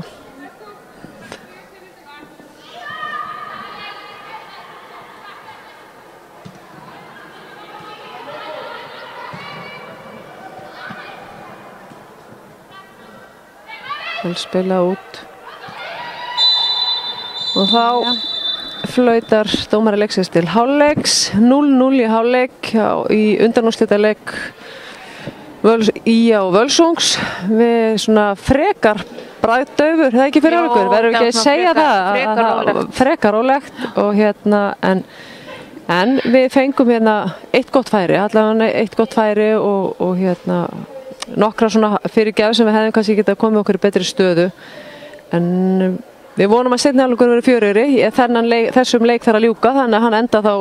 Spila út og þá flautar dómari leiksins til hálfleiks. 0-0 í hálfleik í undanúrslitaleik Ía og Völsungs. Við svona frekar bragðdaufur, það ekki fyrir okkur, verður ekki að segja það, frekar rólegt og en við fengum eitt gott færi, allavega eitt gott færi og nokkra svona fyrirgjaf sem við hefðum kannski getað komið okkur í betri stöðu, en við vonum að seinni hálfleikur verið fjörugri. Þessum leik þarf að ljúka, þannig að hann enda þá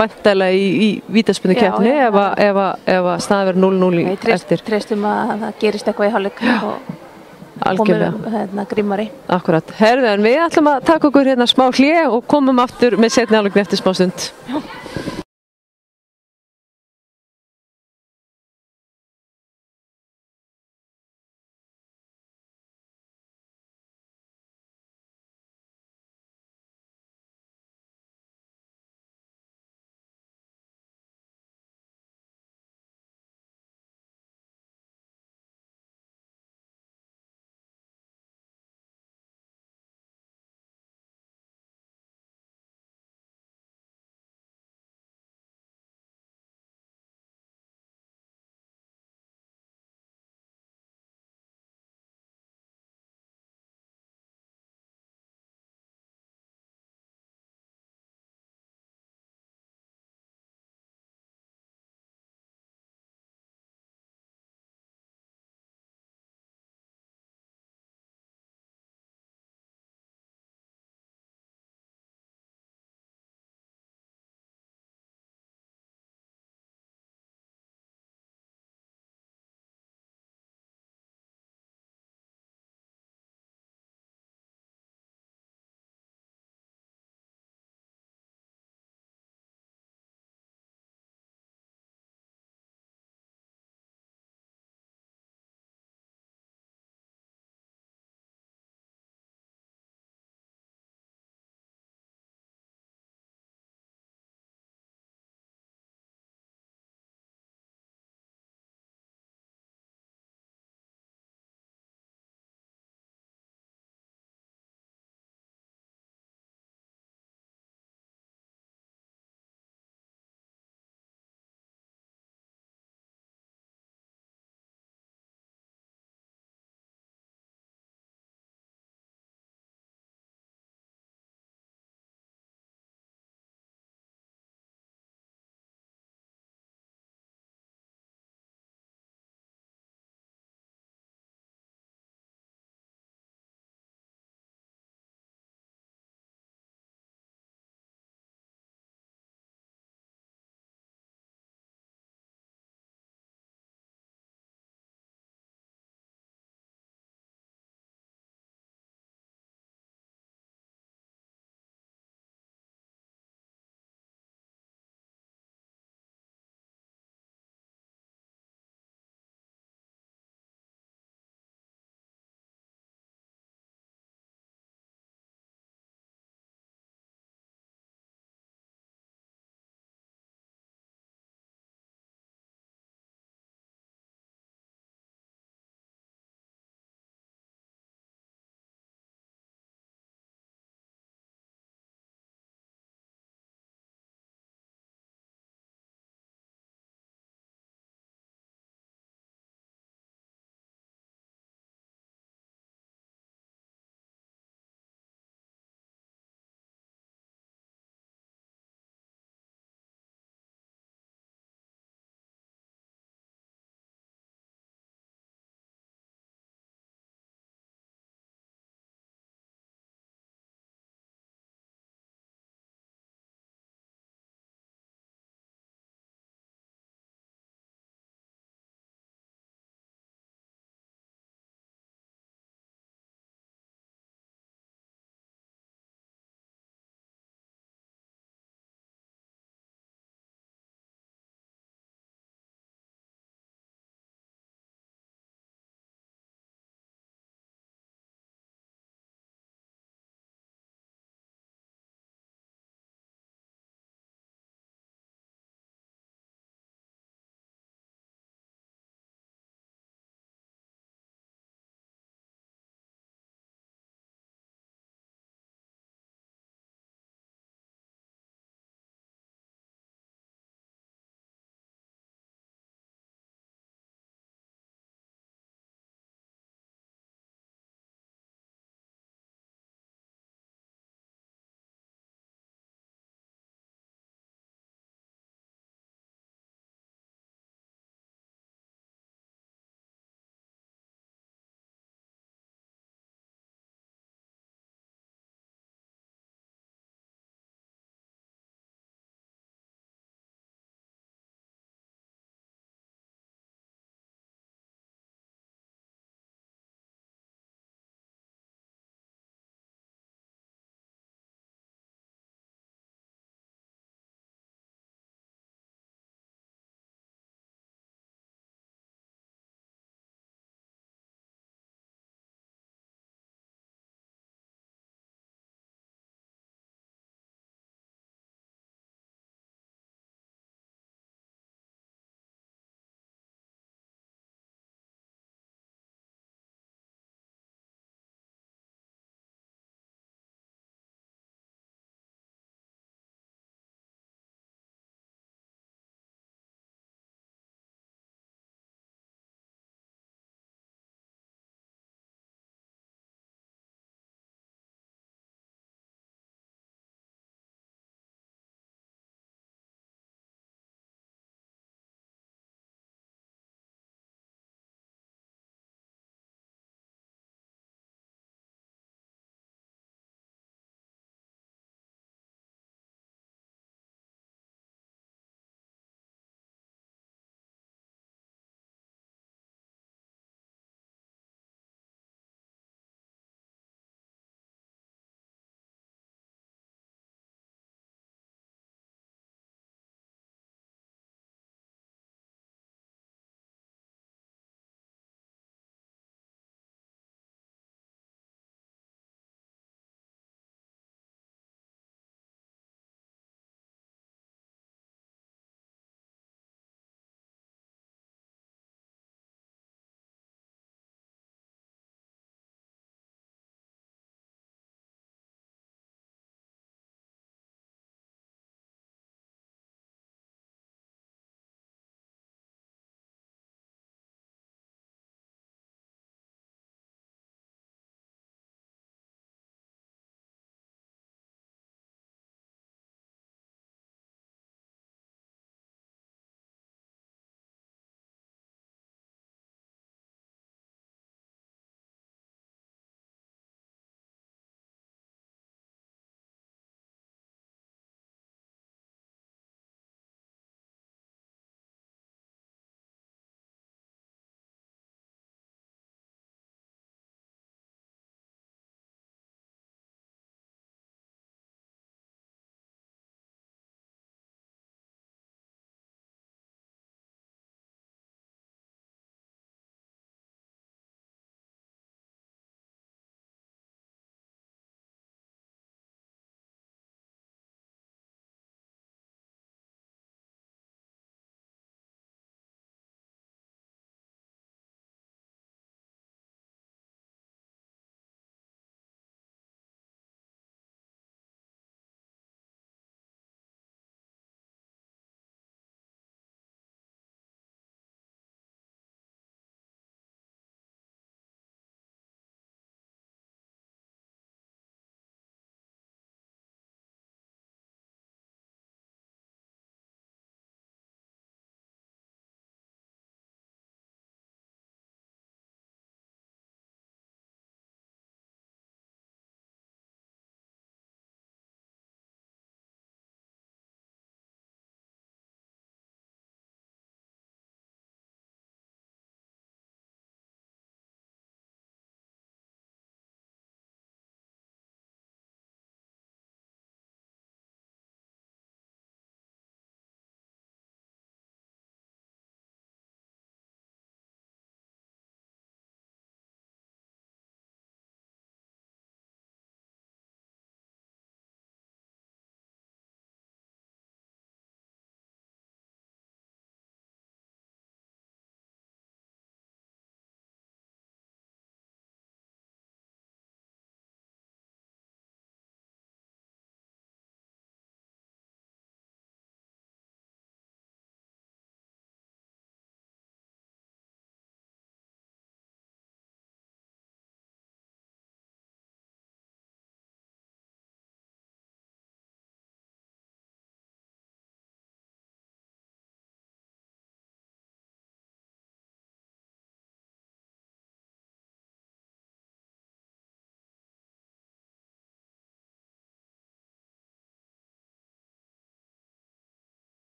væntanlega í vítaspyrnukeppni ef staðið verður 0-0 eftir. Treystum að það gerist eitthvað í hálfleik og komum grimmari. Akkurat. Herðu, en við ætlum að taka okkur smá hlé og komum aftur með seinni hálfleikinn eftir smá stund.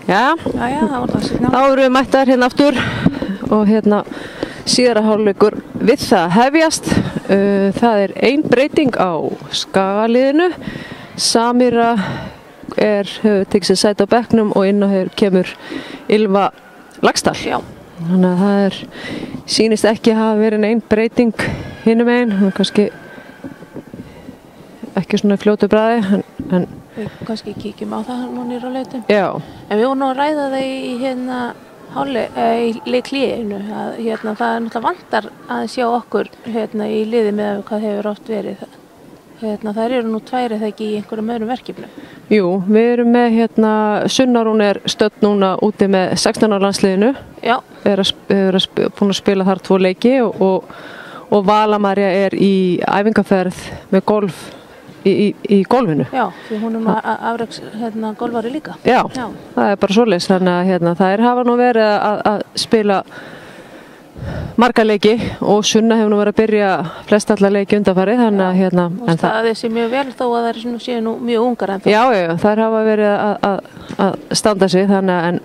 Já, það var það sérna. þá erum við mættar hérna aftur og hérna síðara hálfleikur við það hefjast. Það er ein breyting á Skagaliðinu. Samira hefur tekið sér sæti á bekknum og inn á kemur Ylva Laxdal. Já. Þannig að það sýnist ekki að hafa verið ein breyting hinum einn. Hún kannski ekki svona fljótu bragði en Við kannski kíkjum á það nú niður á leitum. já, En við vorum nú að ræða það í hérna í leiklíðinu að hérna það náttúrulega vantar að sjá okkur hérna í liði með hvað hefur oft verið. Hérna það eru nú tværi það ekki í einhverjum öðrum verkefnum. jú, við erum með hérna Sunna Rún stödd núna úti með 16 ára landsliðinu. Já. Búin að spila þar 2 leiki og Vala María í æfingaferð með golf í golfinu. Já, því hún nú afreks hérna golfari líka. Já, það bara svoleiðis. Þannig að hérna, þær hafa nú verið að spila marga leiki og Sunna hefur nú verið að byrja flest alla leiki undanfarið. Þannig að hérna og staðið sér mjög vel þó að það séu nú mjög ungar en það. Já, þær hafa verið að standa sig. Þannig að en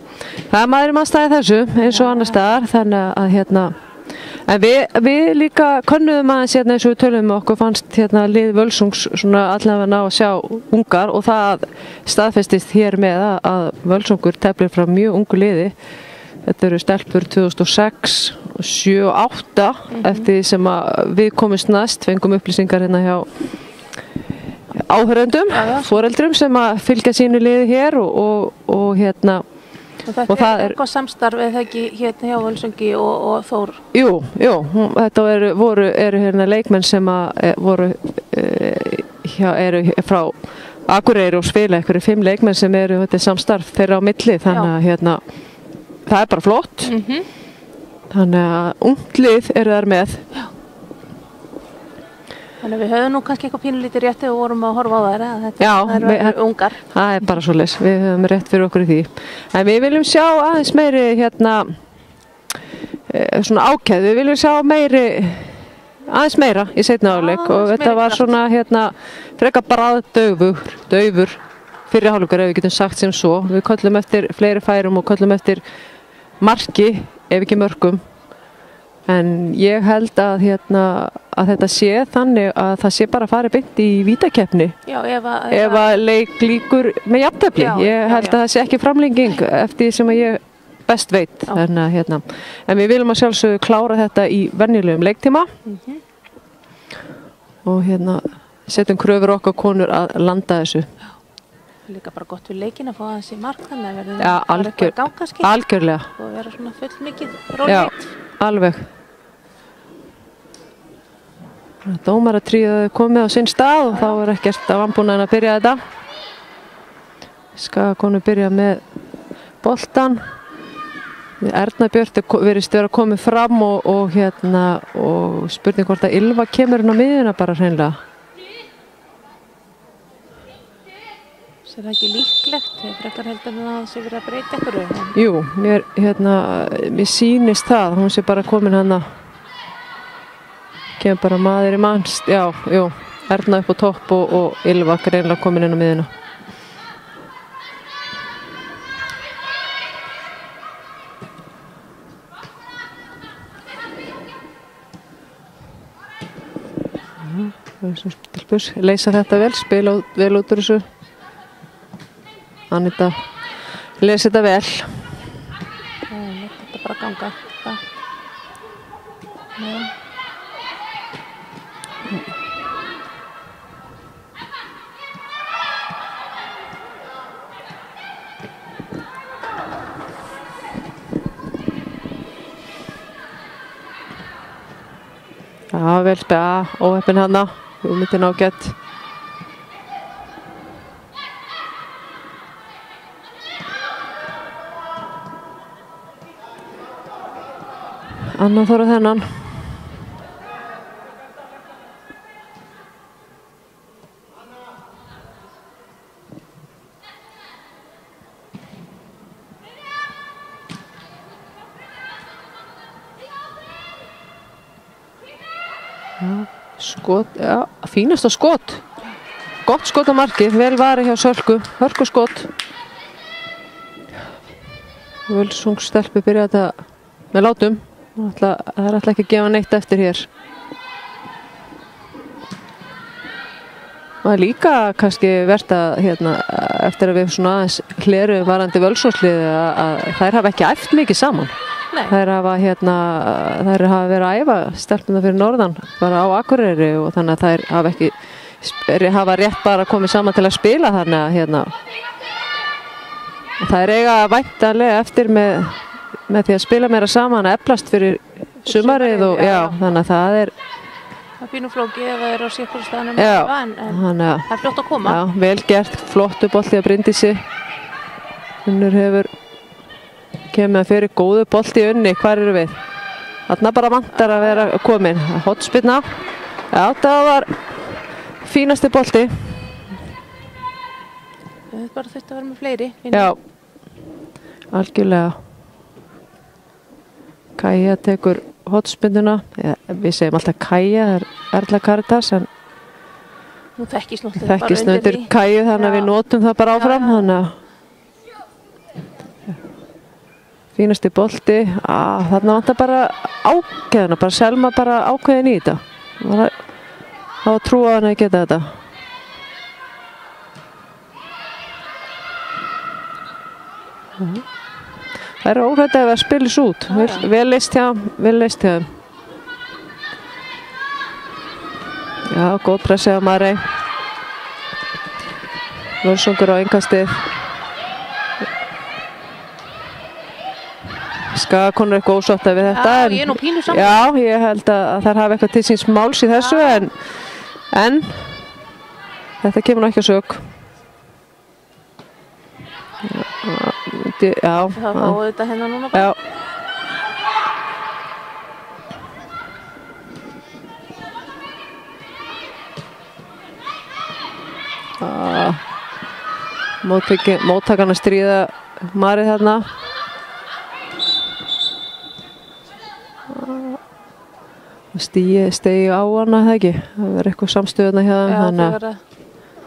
það er maður staðið þessu eins og annar staðar. Þannig að hérna en við líka könnuðum aðeins hérna eins og við töluðum með okkur fannst hérna lið Völsungs svona allavega ná að sjá ungar og það staðfestist hér með að Völsungur teflir frá mjög ungu liði. Þetta eru stelpur 2006, 7 og 8 eftir því sem að við komumst næst, fengum upplýsingar hérna hjá áhörendum, foreldrum sem að fylgja sínu liði hér og hérna Og þetta er eitthvað samstarf eða ekki hérna hjá Völsungi og Þór? Jú, þetta eru hérna leikmenn sem voru eru frá Akureyri og spila einhverju 5 leikmenn sem eru samstarf þeirra á milli, þannig að hérna það er bara flott. Þannig að ungt lið eru þar með. Já. Þannig að við höfum nú kannski eitthvað pínulítið rétt þegar við vorum að horfa á þær að þetta eru ungar. Það er bara svoleiðis, við höfum rétt fyrir okkur í því. En við viljum sjá aðeins meiri hérna svona ákæð, við viljum sjá aðeins meira í seinni hálfleik og þetta var svona hérna frekar bragðdaufur fyrri hálfleikur ef við getum sagt sem svo. Við köllum eftir fleiri færum og köllum eftir marki ef ekki mörkum. En ég held að þetta sé þannig að það sé bara farið beint í vítakeppni. Já, ef að leik líkur með jafntefli. Ég held að það sé ekki framlenging eftir því sem að ég best veit. Þannig að en við viljum að sjálfsögðu klára þetta í venjulegum leiktíma. Og setjum kröfur okkar konur að landa þessu. Líka bara gott við leikin að fá aðeins í mark þannig að verðum bara eitthvað gang kannski. Algjörlega. Og vera svona full mikið róleitt. Alveg. Dómaratríð komið á sinn stað og þá er ekkert að vanbúnaðin að byrja þetta. Skagakonu byrja með boltan. Erna Björt virðist vera komið fram og spurning hvort að Ylva kemur inn á miðjuna bara hreinlega. Er það ekki líklegt? Hefur ekkert heldur að það sé verið að breyta einhverju? Jú, mér sýnist það. Hún sé bara komin hana. Kemur bara maður í manns. Já, Erna upp á topp og Ylva greinlega komin inn á miðjuna. Leysa þetta vel, spila vel út úr þessu. Anita lesi þetta vel. Þetta bara ganga. Já, vel spila, óheppin hana, hugmyndin ágætt. Anna Þóra þennan. Skot, fínasta skot. Gott skot á markið, vel varið hjá Sölku, hörku skot. Völsungs stelpu byrja þetta með látum. Það er alltaf ekki að gefa neitt eftir hér. Það er líka kannski verðt að eftir að við svona aðeins hleruðum varandi Völsungsliði að þær hafa ekki æft mikið saman. Nei. Þær hafa verið að æfa stelpuna fyrir norðan bara á Akureyri og þannig að þær hafa rétt bara komið saman til að spila þannig að þær eiga væntanlega eftir með því að spila meira saman að eflast fyrir sumarið og þannig að það er pínu flókið ef það er á sérkvæmstu staðnum en það er flott að koma. Já, vel gert, flottu bolti að Bryndísi. Unnur kemur að fyrir góðu bolti Unni, hvar eru við? Þarna bara vantar að vera komin. Hotspinna. Já, það var fínasti bolti. Það bara þurfti að vera með fleiri. Já, algjörlega. Kaja tekur hotspinnuna. Við segjum alltaf Kaja, það er Erla Karitas en hún þekkist náttúrulega undir Kaju þannig að við notum það bara áfram þannig að fínasti bolti. Þarna vantar bara ákveðina, bara Selma bara ákveðin í þetta. Það var trú á hann að geta þetta. Það er óhrætt ef að spilis út. Vel leist hjá þeim. Já, góð pressið á Marey. Völsungur á innkastið. Skagakonur eitthvað ósátta við þetta. Já, ég er nú pínu saman. Já, ég held að þær hafa eitthvað til síns máls í þessu en þetta kemur nú ekki að sök. Já. Það fáið þetta hérna núna bara. Móttakarna stríða Marey þarna. Stigi á hana, það ekki? Það verður eitthvað samstöðuna hjá þeim, þannig að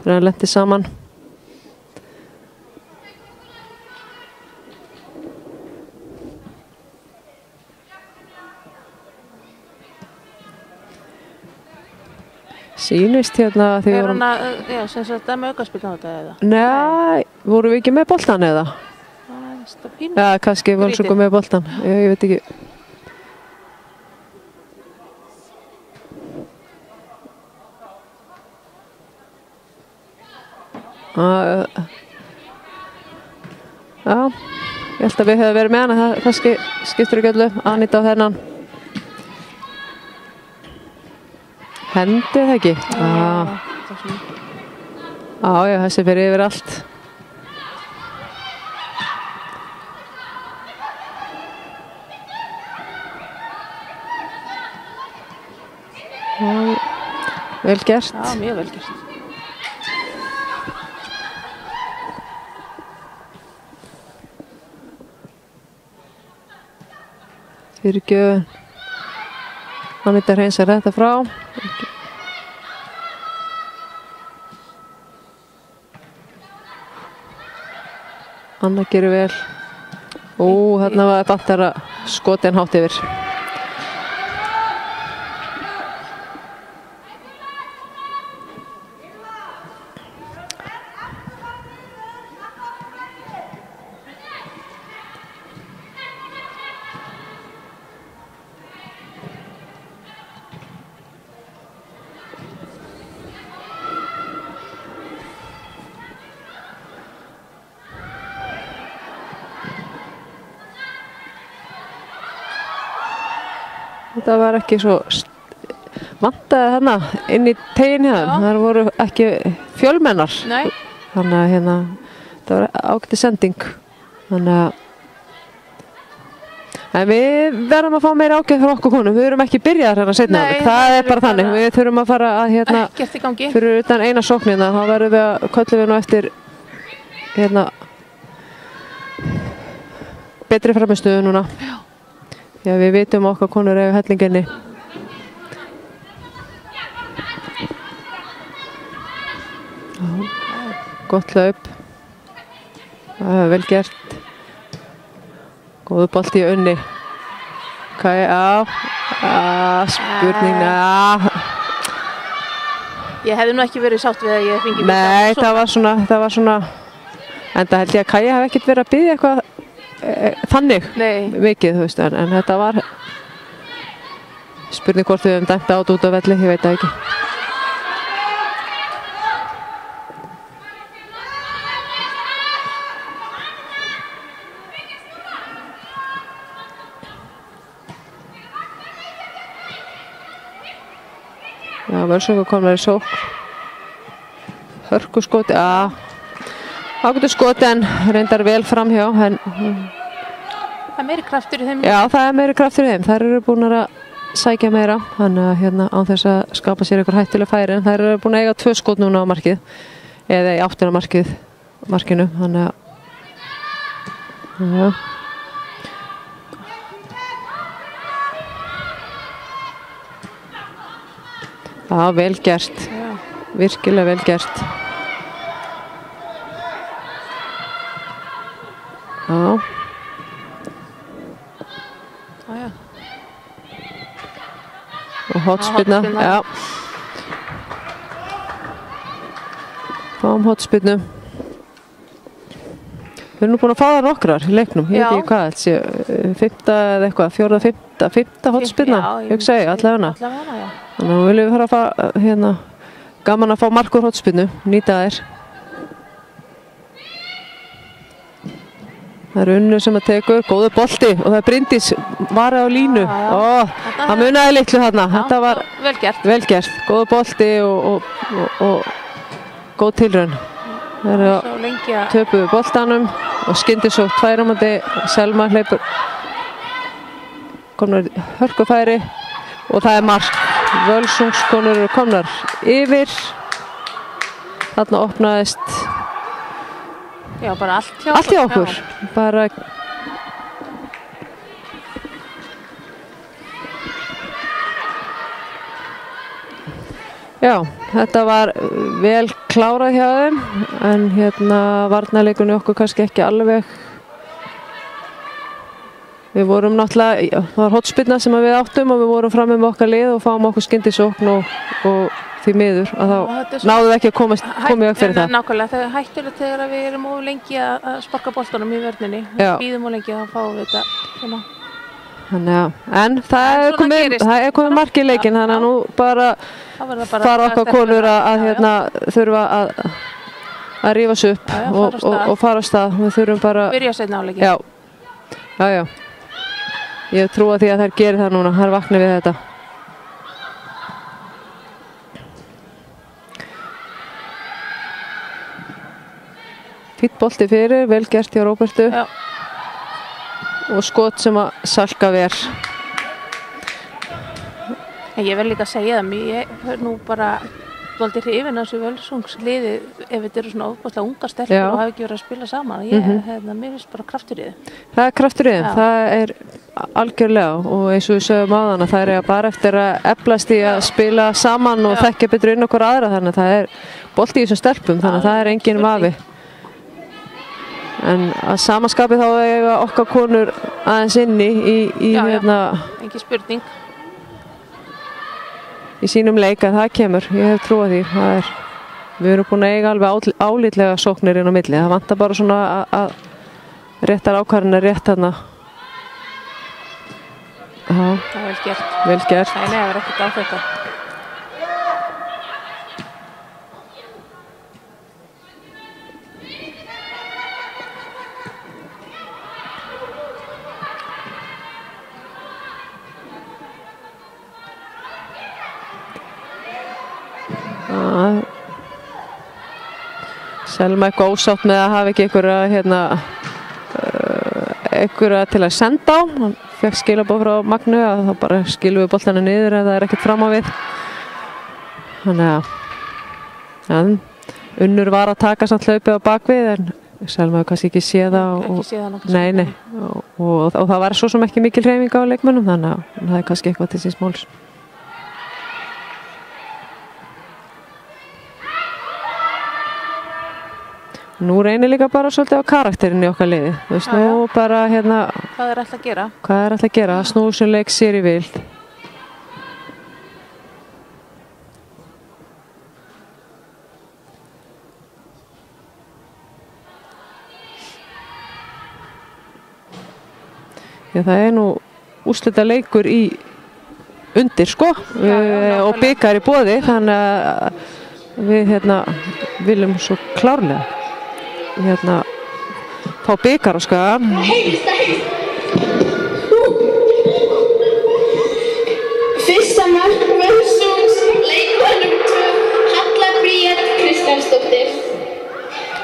það er lentið saman. Sýnist hérna því vorum... sem sagt það með aukaspilna á þetta eða? Nei, vorum við ekki með boltan eða? Já, kannski Völsungur með boltan, ég veit ekki. Já, ég held að við hefum verið með hana, það kannski skiptur ekki öllu. Anita á þennan. Hendi það ekki? Já, þessi fyrir yfir allt. Vel gert. Já, mjög vel gert. Fyrirgjöfun. Anita hreinsar þetta frá. Anna gerir vel. Þarna var Bantara skotin hátt yfir. Þetta var ekki svo vantaði þarna inn í tegin hjá þeim. Það voru ekki fjölmennar. Nei. Þannig að það var ágætis sending. Þannig að en við verðum að fá meira ágæð fyrir okkur konum. Við erum ekki byrjaðar hérna seinna. Það er bara þannig. Við þurfum að fara að ekkert í gangi. Fyrir utan eina sóknina þá verðum við að köllum við nú eftir betri framistöðu núna. Já. Já, við vitum okkar konur eiga hellinginni. Gott hlaup. Vel gert. Góðu bolti í Unni. Spurning, Ég hefði nú ekki verið sátt við að ég fengi Nei, það var svona, en það held ég að Kaja hef ekkert verið að biðja eitthvað þannig mikið, þú veist, en þetta var spurning hvort við höfum dæmt át út á velli, ég veit það ekki. Já, Völsungur komnar í sókn. Hörku skoti, ágætu skoti en reyndar vel framhjá. Það er meiri kraftur í þeim. Já, það er meiri kraftur í þeim. Þær eru búin að sækja meira, þannig að hérna án þess að skapa sér einhver hættuleg færi, en þær eru búin að eiga 2 skot núna á markið, eða í áttina markinu, þannig að Já, vel gert. Virkilega vel gert. Já. Og hotspinna, já. Fáum hotspinnu. Við erum nú búin að fá það nokkrar í leiknum. Ég veit ekki hvað, þetta sé 5. eða eitthvað, 4., 5. hotspinna. Ég segi, allavega. Þannig að við viljum fara að fá, hérna, gaman að fá mark úr hotspinnu, nýta þær. Það er Unnur sem að tekur, góður bolti og það er Bryndís, varði á línu. Það munaði litlu þarna. Þetta var vel gert. Góður bolti og góð tilraun. Það eru að töpuðu boltanum og skyndisókn 2 Selma hleypur. Komnar hörkufæri og það er mark. Völsungskonur eru komnar yfir. Þarna opnaðist bara allt hjá okkur. Bara Já, þetta var vel klárað hjá þeim, en hérna varnarleikunni okkur kannski ekki alveg. Við vorum náttúrulega, það var hotspinna sem við áttum og við vorum fram með okkar lið og fáum okkur skyndisókn og því miður að þá náðum við ekki að koma í veg fyrir það. Nákvæmlega, það er hættulegt þegar við erum of lengi að sparka boltanum í vörninni. Við bíðum of lengi að fáum við þetta svona. Þannig að, en það er komið mark í leikinn, þannig að nú bara fara okkar konur að hérna þurfa að rífa sig upp og fara á stað. Við þurfum bara byrja seinna á leikinn. Já. Ég trúi því að þær gerir það núna, þær vakna við þetta. Fýtt bolti fyrir, vel gert hjá Róbertu. Og skot sem að salka ver. Ég vil líka segja það, ég er nú bara dálítið hrifin af þessu Völsungsliði ef þetta eru svona ofboðslega ungar stelpur og hafa ekki verið að spila saman. Mér finnst bara kraftur í þeim. Það er kraftur í þeim, það er algjörlega, og eins og við sögum áðan að það er bara eftir að eflast í að spila saman og þekkja betur inn okkur aðra, þannig að það er bolti í þessum stelpum, þannig að það er engin vafi. En að samaskapi þá eiga okkar konur aðeins inni í hérna engin spurning í sínum leik að það kemur, ég hef trúið því. Við erum búin að eiga alveg álítlega sóknir inn á milli, það vantar bara svona að réttar ákvarðanir rétt þarna. Það er vel gert. Vel gert. Það er ekkert á þetta. Selma eitthvað ósátt með að hafa ekki einhverja til að senda á. Hann fekk skilaboð frá Magnu að þá bara skilum við boltana niður ef það er ekkert fram á við. Þannig að Unnur var að taka samt hlaupið á bakvið, en Selma hefur kannski ekki séð það. Nei. Og það var svo sem ekki mikil hreyfing á leikmönnum, þannig að það er kannski eitthvað til síns máls. Nú reynir líka bara svolítið á karakterinn í okkar liði. Þú veist, nú bara hérna Hvað er alltaf að gera? Hvað er alltaf að gera? Snúi sem leik sér í vild. Já, það er nú úrslita leikur í undir, sko, og bikar í boði, þannig að við viljum svo klárlega fá bikar á Skaga. Fyrsta mark Völsungs, leikmannum 2, Halla Bríet Kristjánsdóttir.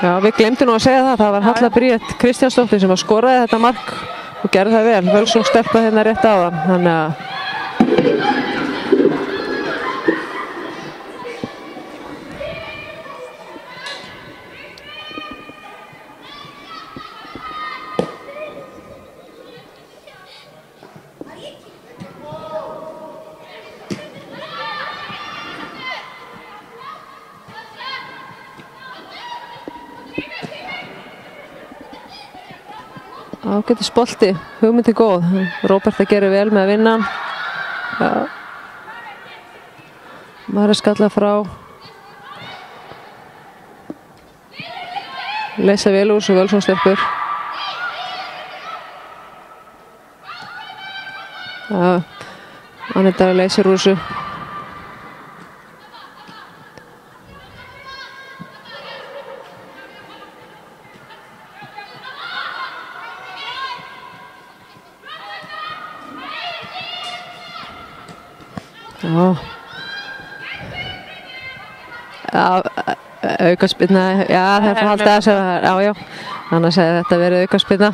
Já, við glemdum nú að segja það var Halla Bríet Kristjánsdóttir sem að skoraði þetta mark og gerði það vel. Völsung stelpa hérna rétt áðan, þannig að ágætis bolti, hugmyndi góð. Róbert að gera vel með að vinna. Já. Maður skalla frá. Leysa vel úr svo Völsung stelpur. Já, Anita leysir úr þessu. Aukaspyrna, já, það er að halda þessu, já, annars hefði þetta verið aukaspyrna.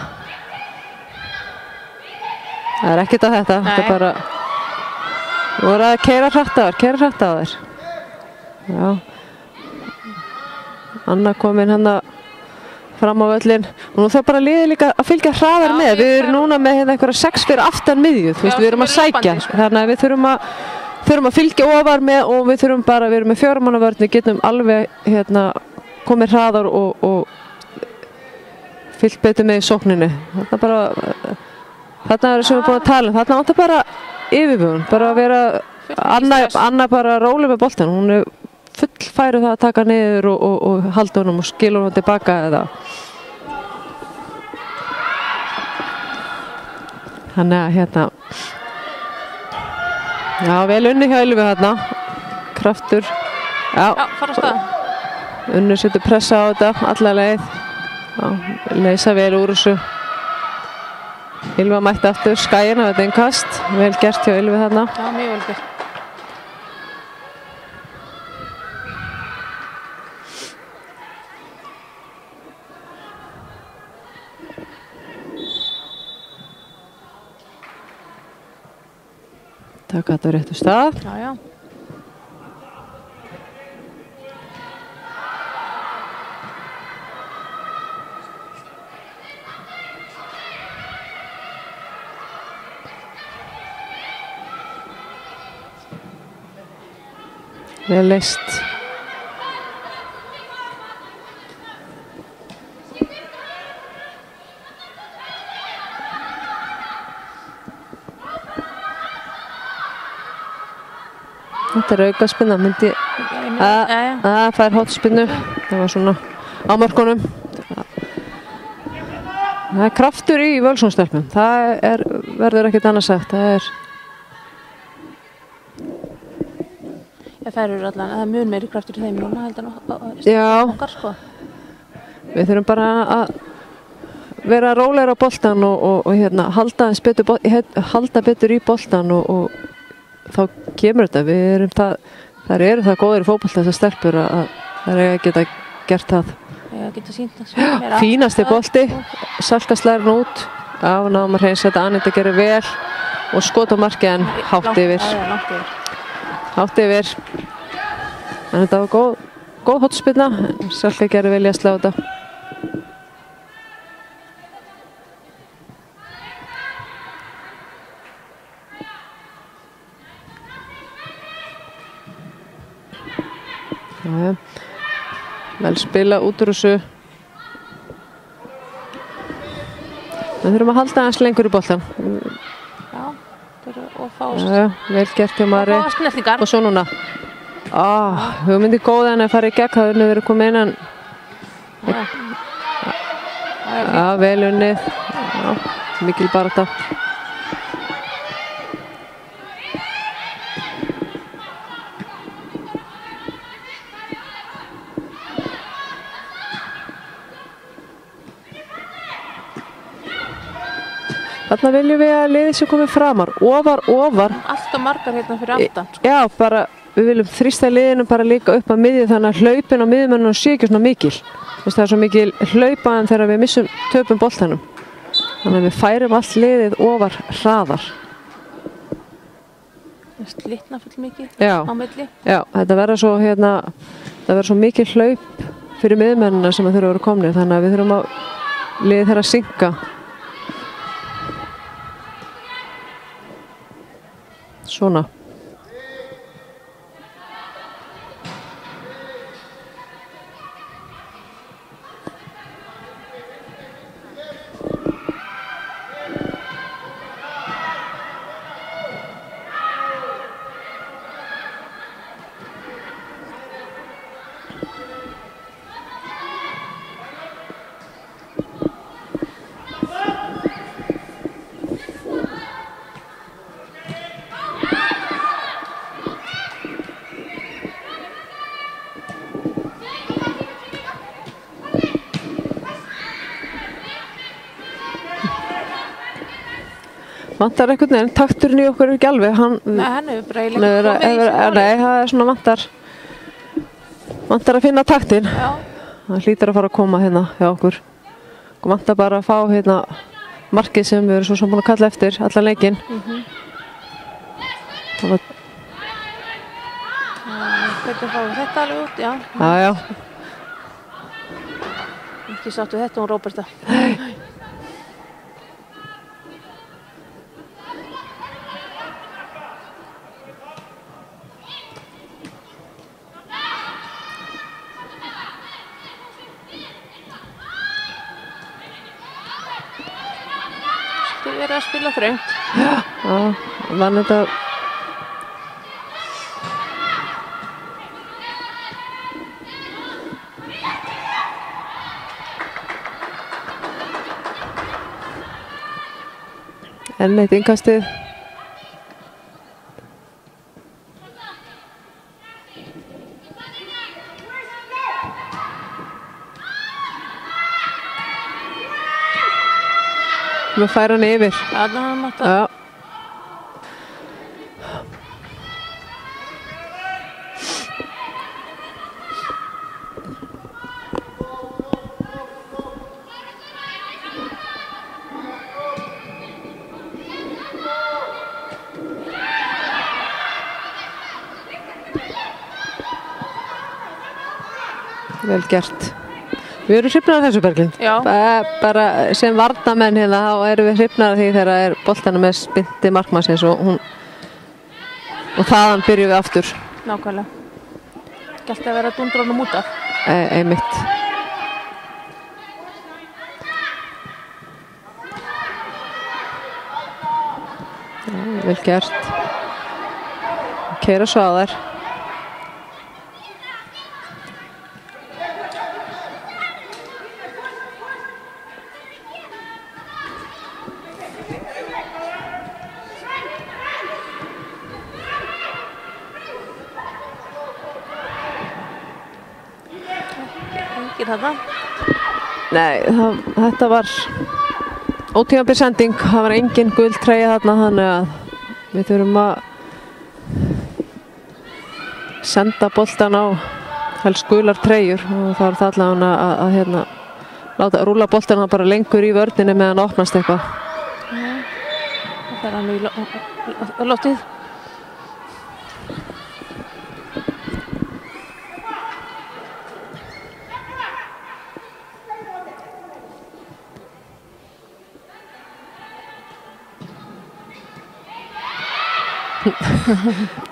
Það er ekkert á þetta, þetta er bara, voru að keyra hratt á þér. Já, Anna kom inn hann fram á völlin og nú þarf bara liðið líka að fylgja hraðar með. Við erum núna með einhverja 6 fyrir aftan miðju, þú veist, við erum að sækja, þannig að við þurfum að fylgja ofar með og við þurfum bara, við erum með 4 manna vörn, við getum alveg komið hraðar og fylgt betur með í sókninni. Þarna er sem við búin að tala um, þarna vantar bara yfirbúin, bara að vera Anna bara róleg með boltan, hún er full færu það að taka niður og halda honum og skilja honum tilbaka eða. Þannig að já, vel unni hjá Ylvi þarna, kraftur, já, fara á stað. Unni setur pressa á þetta, alla leið, já, leysa vel úr þessu. Ylva mætti aftur, Skaginn af þetta innkast, vel gert hjá Ylvi þarna. Já, mjög vel gert. Taka þetta á réttu stað. Já, já. Vel leyst. Þetta er aukaspinna, myndi að fær hotspinnu, það var svona á mörkunum. Það er kraftur í Völsungstelpum, það verður ekkert annað sagt, Það eru allan, það er mjög meiri kraftur í þeim núna heldur en okkar, sko. Við þurfum bara að vera rólegir á boltan og halda betur í boltan og þá kemur þetta. Þær eru það góðir í fótbolta þessar stelpur að þær eiga að geta gert það. Geta sýnt það. Fínasti bolti, Salka slær hann út. Já, náðum að hreinsa þetta, Anita gerir vel og skot á markið en hátt yfir. Hátt yfir. En þetta var góð hotspinna, Salka gerir vel í að slá þetta. Já, vel spila út úr þessu. Við þurfum að halda hans lengur í boltan. Já, og fást. Já, vel gert hjá Mari. Og fást snertingar. Og svo núna. Hugmyndi góð en að fara í gegn, það er verið komið innan. Já, vel unnið. Já, mikil barátta. Þarna viljum við að liðið sem komið framar, ofar. Alltaf margar hérna fyrir aftan. Já, bara við viljum þrýsta liðinu bara líka upp að miðju þannig að hlaupin á miðjumönnum sé ekki svona mikil. Það er svo mikil hlaupaðan þegar við töpum boltanum. Þannig að við færum allt liðið ofar hraðar. Slitna full mikið á milli. Já, þetta verður svo það verður svo mikil hlaup fyrir miðjumennina sem þurfa að vera komnir, þannig að við þurfum að liðið þeirra að synka. Svona. Vantar einhvern veginn, takturinn í okkur ekki alveg. Nei, hann hefur bara eiginlega komið í sig. Nei, það er svona vantar að finna taktinn. Já. Það hlýtur að fara að koma hérna hjá okkur. Vantar bara að fá markið sem við erum svo búin að kalla eftir allan leikinn. Hvernig fáum við þetta alveg út? Já. Ekki sátt við þetta Róberta. Þið verið að spila þröngt. Já, vann þetta. Enn eitt innkastið. Við færa hann yfir. Já. Vel gert. Við erum hrifnar af þessu, Berglind. Já. Bara sem varnarmenn hérna, þá erum við hrifnar af því þegar það er boltanum með spynti markmannsins og þaðan byrjum við aftur. Nákvæmlega. Ekki alltaf að vera að dundra honum út af. Einmitt. Já, vel gert. Keyra svo á þær. Nei, þetta var ótímabær sending, það var engin guld treyja þarna, þannig að við þurfum að senda boltan á helst gular treyjur og það er það allavega að láta rúlla boltan bara lengur í vörninni meðan það opnast eitthvað. Það er hann í loftið.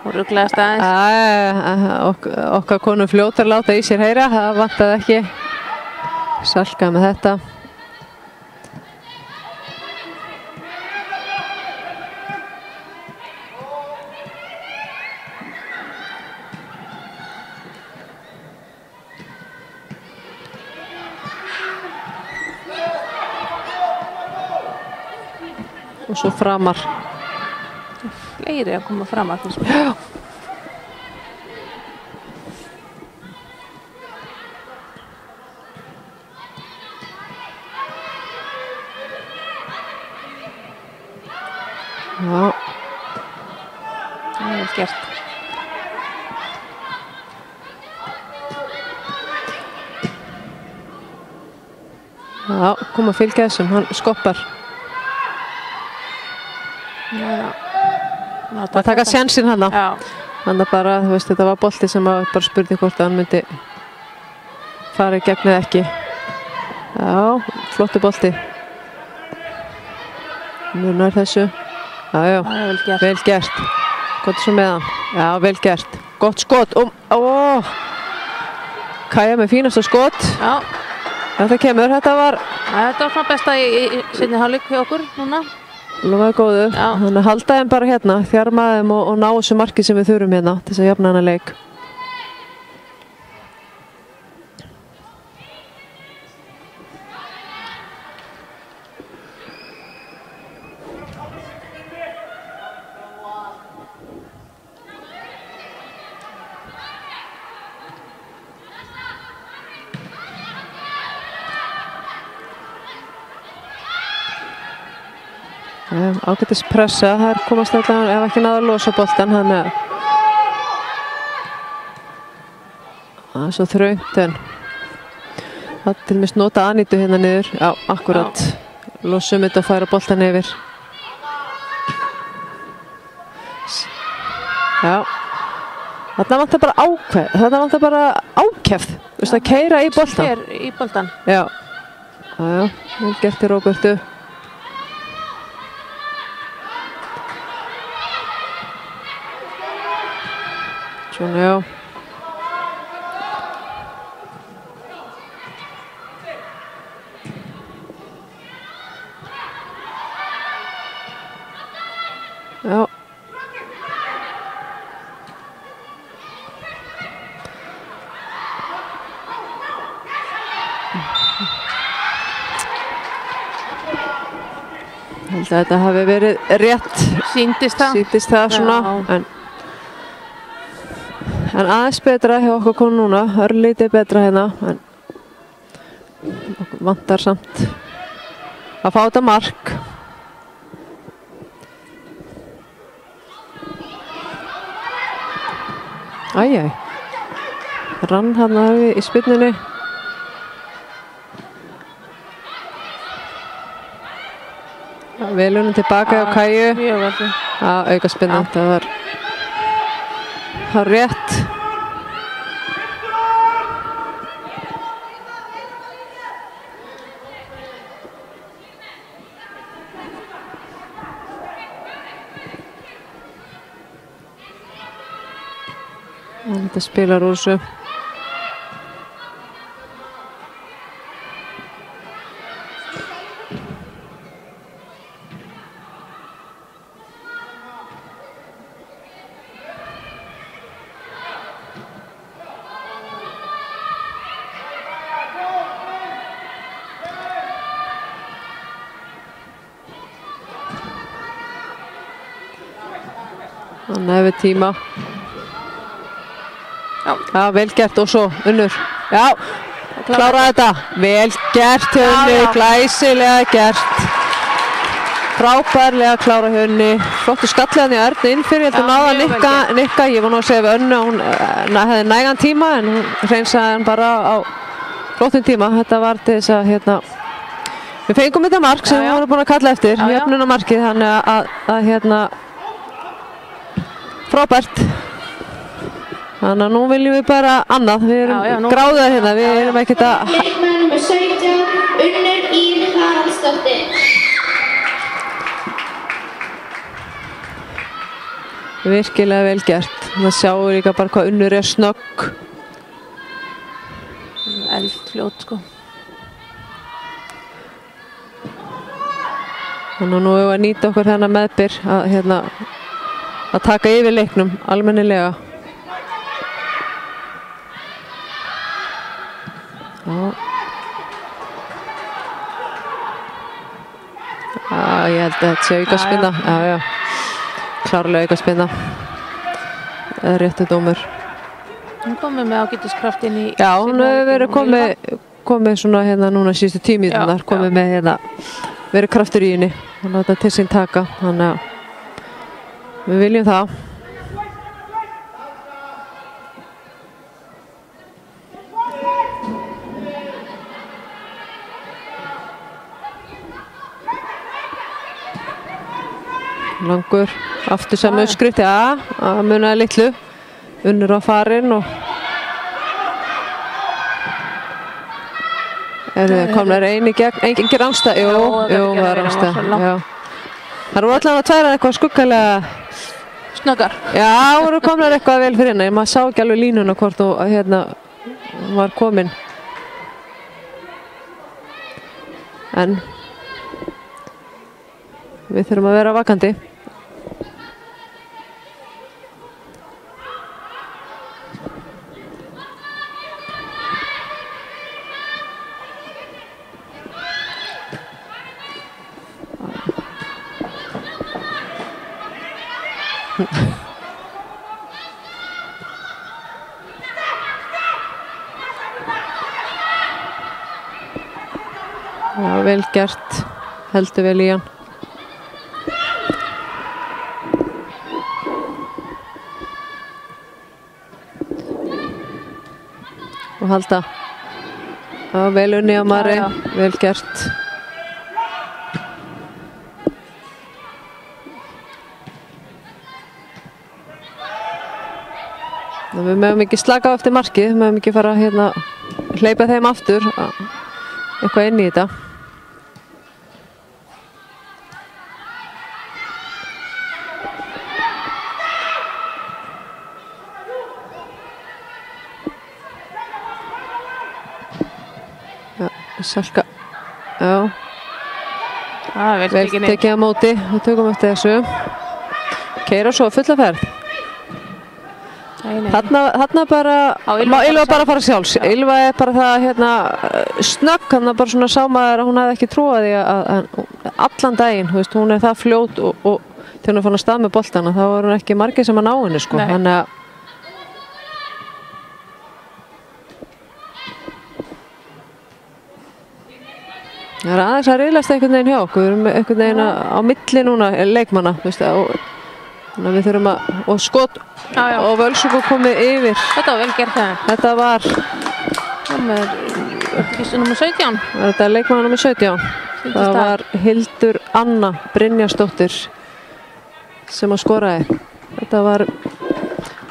Og rugglaðast aðeins. Okkar konur fljótar láta í sér heyra, það vantaði ekki. Salka með þetta. og svo Framar. Fleiri að koma fram að þessu. Já. Já. Það er vel gert. Já, kom að fylgja þessum, hann skoppar. Það taka sjansinn hann. Já. Hann bara, þú veist, þetta var bolti sem að bara spurði hvort hann myndi fara í gegn eða ekki. Já, flottu bolti. Núna er þessu. Já, já, vel gert. Gott svo með hann. Já, vel gert. Gott skot. Kaja með fínasta skot. Já. Þetta kemur, þetta var svona besta í seinni hálfleik hjá okkur núna. Lofaði góðu. Já. Þannig að halda þeim bara hérna, þjarma þeim og ná þessu marki sem við þurfum hérna til þess að jafna hana leik. Ágætis pressa, það er komast allavega ef ekki náða að losa boltan, þannig að það er svo þröngt en það til mis nota Anítu hérna niður. Já, akkurat. Losum þetta og færa boltan yfir. Já. Þarna vantar bara ákveð, þarna vantar bara ákefð, þú veist, að keyra í boltan. Sker í boltan. Já. Já, vel gert til Róbertu. Svona, já. Já. Held að þetta hafi verið rétt. Sýndist það. Sýndist það svona. En aðeins betra hjá okkur kom núna, örlítið betra hérna, en okkur vantar samt að fá þetta mark. Æjæj, rann hann í spyrnunni. Velunum tilbaka á Kaju. Mjög vel. Já, auka spyrna, það var rétt. Þetta spilar úr þessu. Hann hefur tíma. Já, vel gert og svo Unnur. Já, klára þetta. Vel gert Unni, glæsilega gert. Frábærlega klára Unni. Flottu skallið hann í Örn inn fyrir, heldur náða að nikka. Ég var nú að segja við Önnu, hún hefði nægan tíma en hún hreinsaði hann bara á flottum tíma. Þetta var til þess að við fengum þetta mark sem við vorum búin að kalla eftir, jöfnunarmarkið, þannig að frábært. Þannig að nú viljum við bara annað, við erum gráðar hérna, við erum ekkert að... Leikmaður nr. 17, Unnur Ýr Haraldsdóttir. Virkilega vel gert. Það sjáum líka bara hvað Unnur er snögg. Eldfljót, sko. Þannig að nú hefur við að nýta okkur þennan meðbyr að taka yfir leiknum almennilega. ég held að þetta sé aukaspinna. Já. Klárlega aukaspinna. Réttu dómur. Hún komið með ágætiskraft inn í... Já, hún hefur verið komið svona hérna núna síðustu 10 mínúturnar, komið með hérna, verið kraftur í henni. Þannig að þetta til sín taka. Þannig að við viljum það. Langur, aftur sem uppskrift, já, að munaði litlu, unnur á farin og komnar eini gegn, engin rangstæð, jú, það er rangstæð, já. Það eru allavega að tværa eitthvað skuggalega snöggar. Já, það voru komnar eitthvað vel fyrir henni, maður sá ekki alveg línuna hvort og hérna var komin. En við þurfum að vera vakandi. Já, vel gert, heldur vel í hann. Og halda. Já, vel unni á Mari, vel gert. Við mögum ekki slaka á eftir markið, við mögum ekki fara hérna hleypa þeim aftur eitthvað inn í þetta. Já, Salka. Já. Vel tekið á móti, við tökum eftir þessu. Keyra svo fulla ferð. Þarna bara, má Ylva bara fara sjálfs. Ylva er bara það hérna snögg, hann bara svona sá maður að hún hefði ekki trúað því að allan daginn, þú veist, hún er það fljót og þegar hún er fann að stað með boltana, þá var hún ekki margir sem að ná henni, sko. Þannig að það er aðeins að riðlast einhvern veginn hjá okkur, við erum einhvern veginn á milli núna leikmanna, þú veist, þannig að við þurfum að, og skot og Völsungur komið yfir. Þetta var vel gert það. Þetta var nummer 17. Þetta er leikmann nummer 17. Það var Hildur Anna Brynjarsdóttir sem að skoraði. Þetta var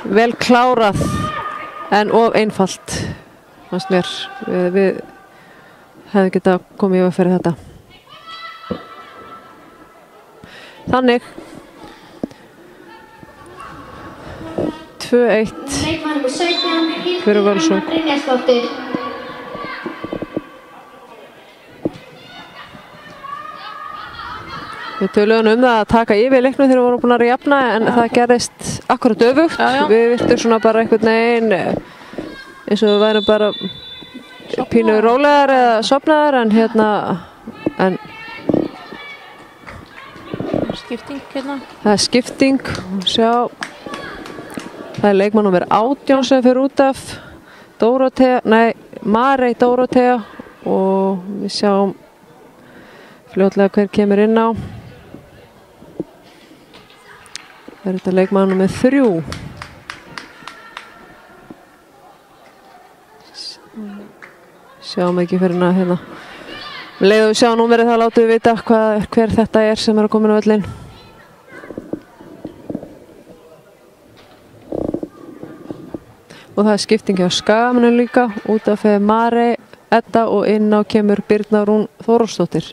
vel klárað en of einfalt, fannst mér. Við hefðum getað komið yfir fyrir þetta. Þannig 2-1 fyrir Völsung. Við töluðum það að taka yfir leiknum þegar við vorum búin að jafna, en það gerðist akkurat öfugt. Við virtum svona bara einhvern veginn eins og við værum bara pínu rólegar eða sofnaðar, en hérna skipting hérna. Það er skipting, sjá. Það er leikmann númer 18 sem fyrir út af Marey Dórótea, og við sjáum fljótlega hver kemur inn á. Það er þetta leikmann númer 3. Sjáum ekki fyrir hérna. Leið og við sjáum númerið, þá látum við vita hver þetta er sem er að koma á völlinn. Og það er skipting hjá Skagamunum líka, út af Marey Edda og inn á kemur Birna Rún Þórólfsdóttir.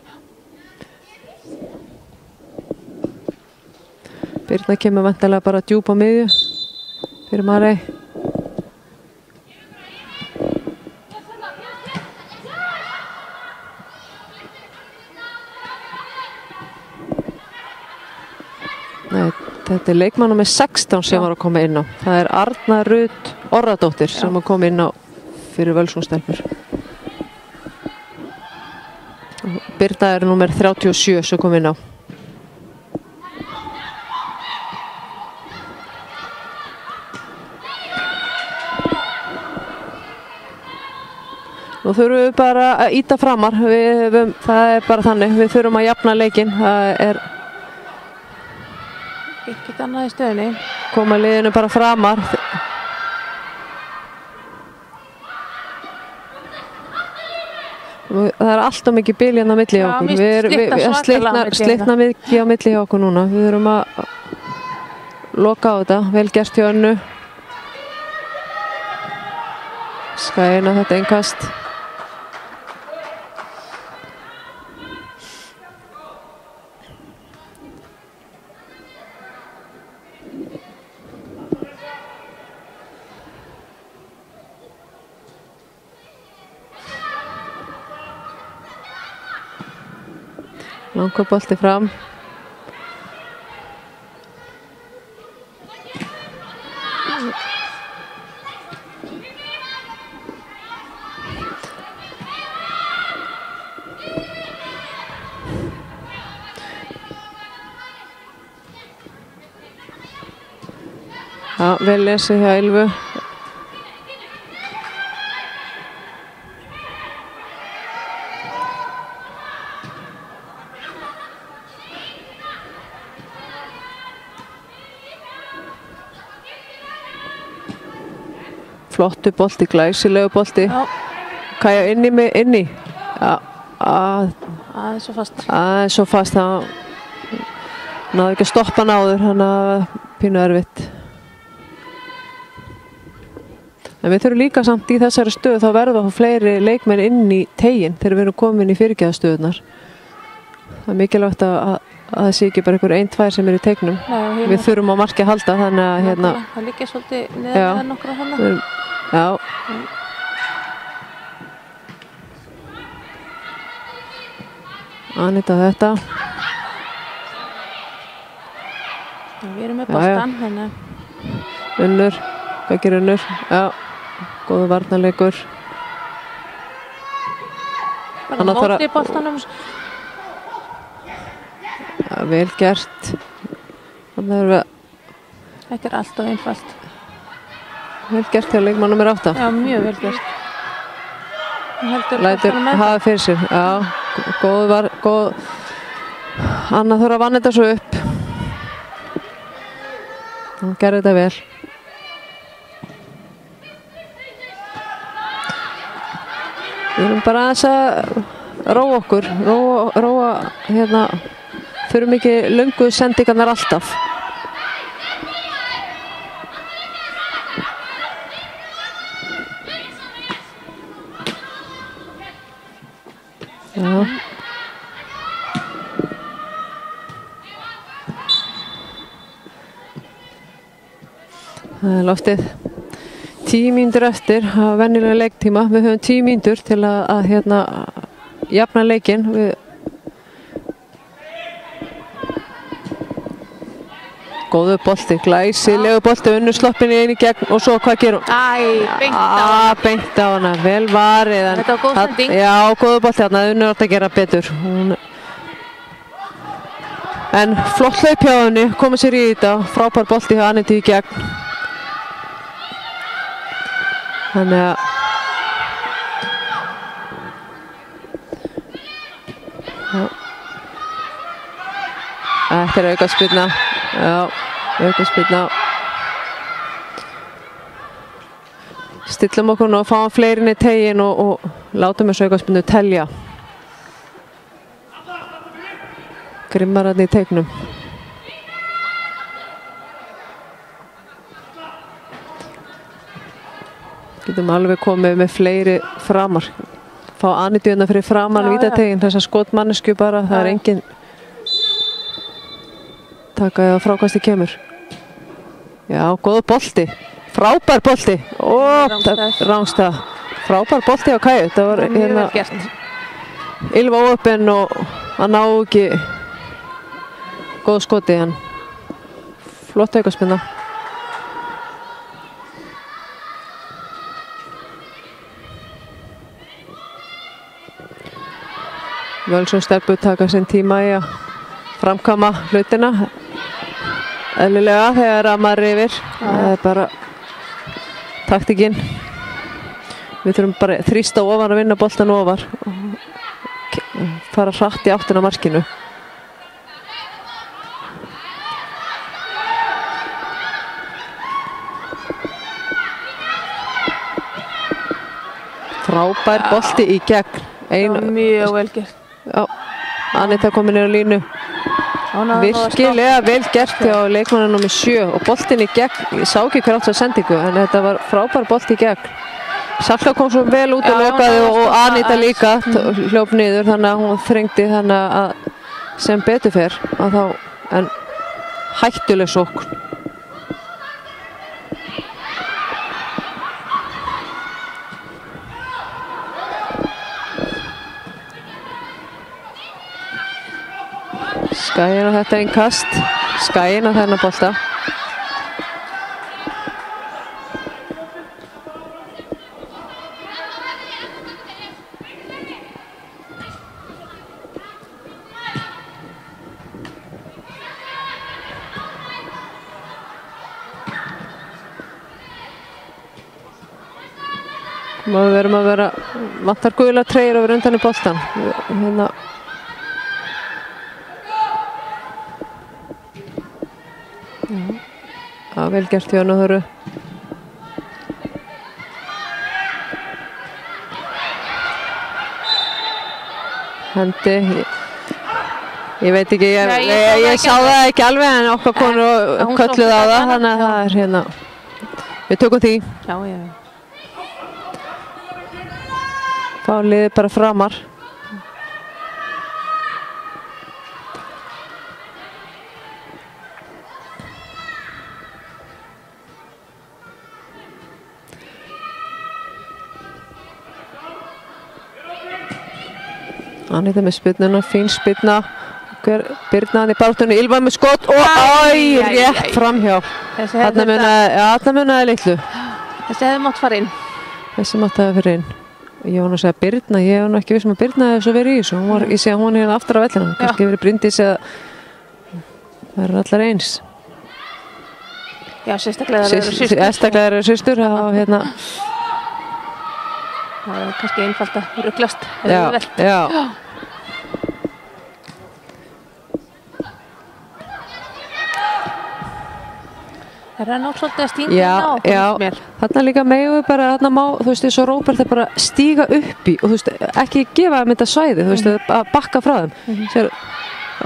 Birna kemur væntanlega bara djúp á miðju fyrir Marey. Nei, þetta er leikmann númer 16 sem var að koma inn á. Það er Arna Rut Orradóttir sem að koma inn á fyrir Völsungsstelpur. Birna er númer 37 sem kom inn á. Nú þurfum við bara að ýta framar, það er bara þannig, við þurfum að jafna leikinn, það er ekkert annað í stöðunni. Koma liðinu bara framar. Það er alltaf mikið bil hérna á milli hjá okkur. Við slitna mikið á milli hjá okkur núna. Við þurfum að loka á þetta, vel gert hjá Önnu. Skæna þetta innkast. Langur bolti fram. Já, vel lesið hjá Ylfu. Flottu bolti, glæsilegu bolti. Kaja inni. Já, aðeins svo fast. Aðeins svo fast, það náðu ekki að stoppa náður, hann að pínu erfitt. En við þurfum líka samt í þessari stöðu þá verðum að fá fleiri leikmenn inn í teiginn þegar við erum komin í fyrirgæðastöðunar. Það er mikilvægt að það sé ekki bara einhver 1-2 sem er í teignum. Við þurfum á marki að halda, þannig að hérna. Það líka svolítið neðan nokkra hana. Já. Anita þetta. Við erum með boltan, þannig. Unnur, hvað gerir Unnur? Já. Góðu varnarleikur. Bara móti í boltanum. Ja, vel gert. Þetta er allt og einfalt. Vel gert hjá leikmann nummer 8. Já, mjög vel gert. Lætur hafa fyrir sér. Já, góð. Anna þarf að vanna þetta svo upp. Hún gerði þetta vel. Við erum bara aðeins að róa okkur, róa hérna, þurfum ekki löngu sendingarnar alltaf. Já. Það er loftið. 10 mínútur eftir að venjulega leiktíma. Við höfum 10 mínútur til að hérna jafna leikinn. Góðu bolti, glæsilegu bolti, Unnur sloppin í einu gegn og svo hvað gerum? Beint á hana. Beint á hana, vel varið. Þetta var góð sending. Já, góðu bolti þarna, Unnur átti að gera betur. En flott hlaup hjá henni, komið sér í þetta, frábær bolti hjá Anitu í gegn. Þannig að þetta er aukaspyrna. Já, aukaspyrna. Stillum okkur nú og fáum fleiri inn í teiginn og látum þessu aukaspyrnu telja. Grimmararnir í teignum. Getum alveg komið með fleiri framar. Fá Anitu hérna fyrir framan vítateiginn, þessa skotmannesku bara, það er engin taka eða frákasti kemur. Já, góð bolti. Frábær bolti. Rangstað. Frábær bolti á Kaju. Það var hérna Ylva óöppin og hann ná ekki góð skoti hann. Flott aukaspyrna. Völsung stelpur taka sinn tíma í að framkama hlutina eðlilega þegar að maður yfir. Það er bara taktikinn. Við þurfum bara að þrýsta ofan að vinna boltan ofar og fara hratt í áttina að markinu. Frábær bolti í gegn. Mjög vel gert. Já, Anita komin niður á línu. Virkilega vel gert hjá leikmanni númer 7 og boltin í gegn. Ég sá ekki hver átt að sendingu en þetta var frábær bolti í gegn. Salka kom svo vel út og lokaði og Anita líka hljóp niður þannig að hún þrengdi þannig að sem betur fer að þá en hættuleg sókn. Skaginn á þetta innkast, Skaginn á þennan bolta. Við verðum að vera vantar gula treyjur over undan í boltan. Hérna. Já, vel gert hjá henni Þóru. Hendi. Ég veit ekki, ég sá það ekki alveg en okkar konur kölluðu á það, þannig að það er hérna. Við tökum því. Já. Fá liðið bara framar. Anita með spyrnuna, fín spyrna. Birna hann í bártunni, Ylva með skot og rétt framhjá. Þarna munaði litlu. Þessi hefði mátt fara inn. Þessi mátt hafa fyrir inn. Ég var nú að segja Birna, ég var nú ekki vissum að Birna hefði svo verið í þessu. Ég sé að hún er hérna aftur á vellina. Kannski verið Bryndís eða það eru allar eins. Já, sérstaklega það eru systur. Sérstaklega það eru systur. Það er kannski einfalt að ruglast. Já. Það er nátt svolítið að stinga Já, þarna líka megum við bara, þarna má, þú veist, eins og Róbert er bara stíga upp í og þú veist, ekki gefa þeim þetta svæði, þú veist, að bakka frá þeim.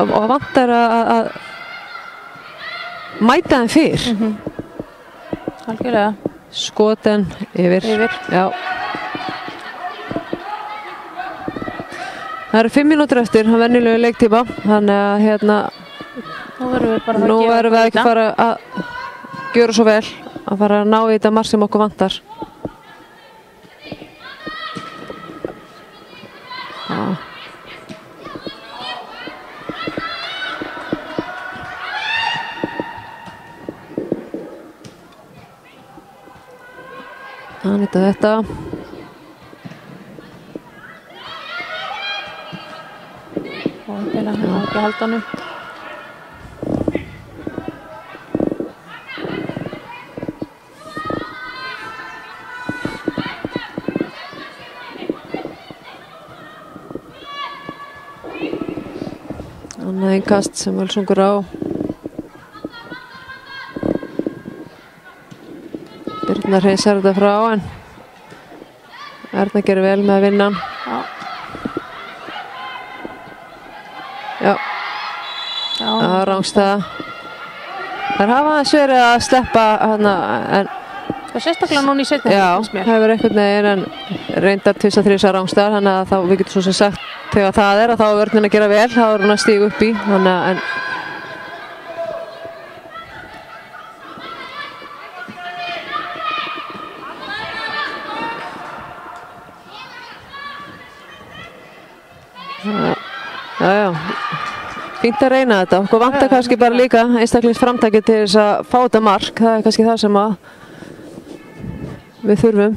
Og vantar að mæta þeim fyrr. Algjörlega. Skoten yfir. Já. Það eru 5 mínútur eftir, það venjulegu leiktíma, þannig að hérna, nú verðum við ekki fara að gjöra svo vel að fara að ná í þetta mark sem okkur vantar. Anita þetta. Það er ekki að halda honum. Annað innkast sem Völsungur á. Birna hreinsar þetta frá en Erna gerir vel með að vinna hann. Já. Það var rangstæða. Það hafa aðeins verið að sleppa hana en það sérstaklega núna í seinni. Já, það hefur einhvern veginn en reyndar 2-3 rangstæðar þannig að þá við getum svo sem sagt þegar það er að þá er vörnin að gera vel, þá er hún að stíga upp í þannig að en Já. Fínt að reyna þetta. Okkur vantar kannski bara líka einstaklings framtaki til þess að fá þetta mark. Það er kannski það sem að við þurfum.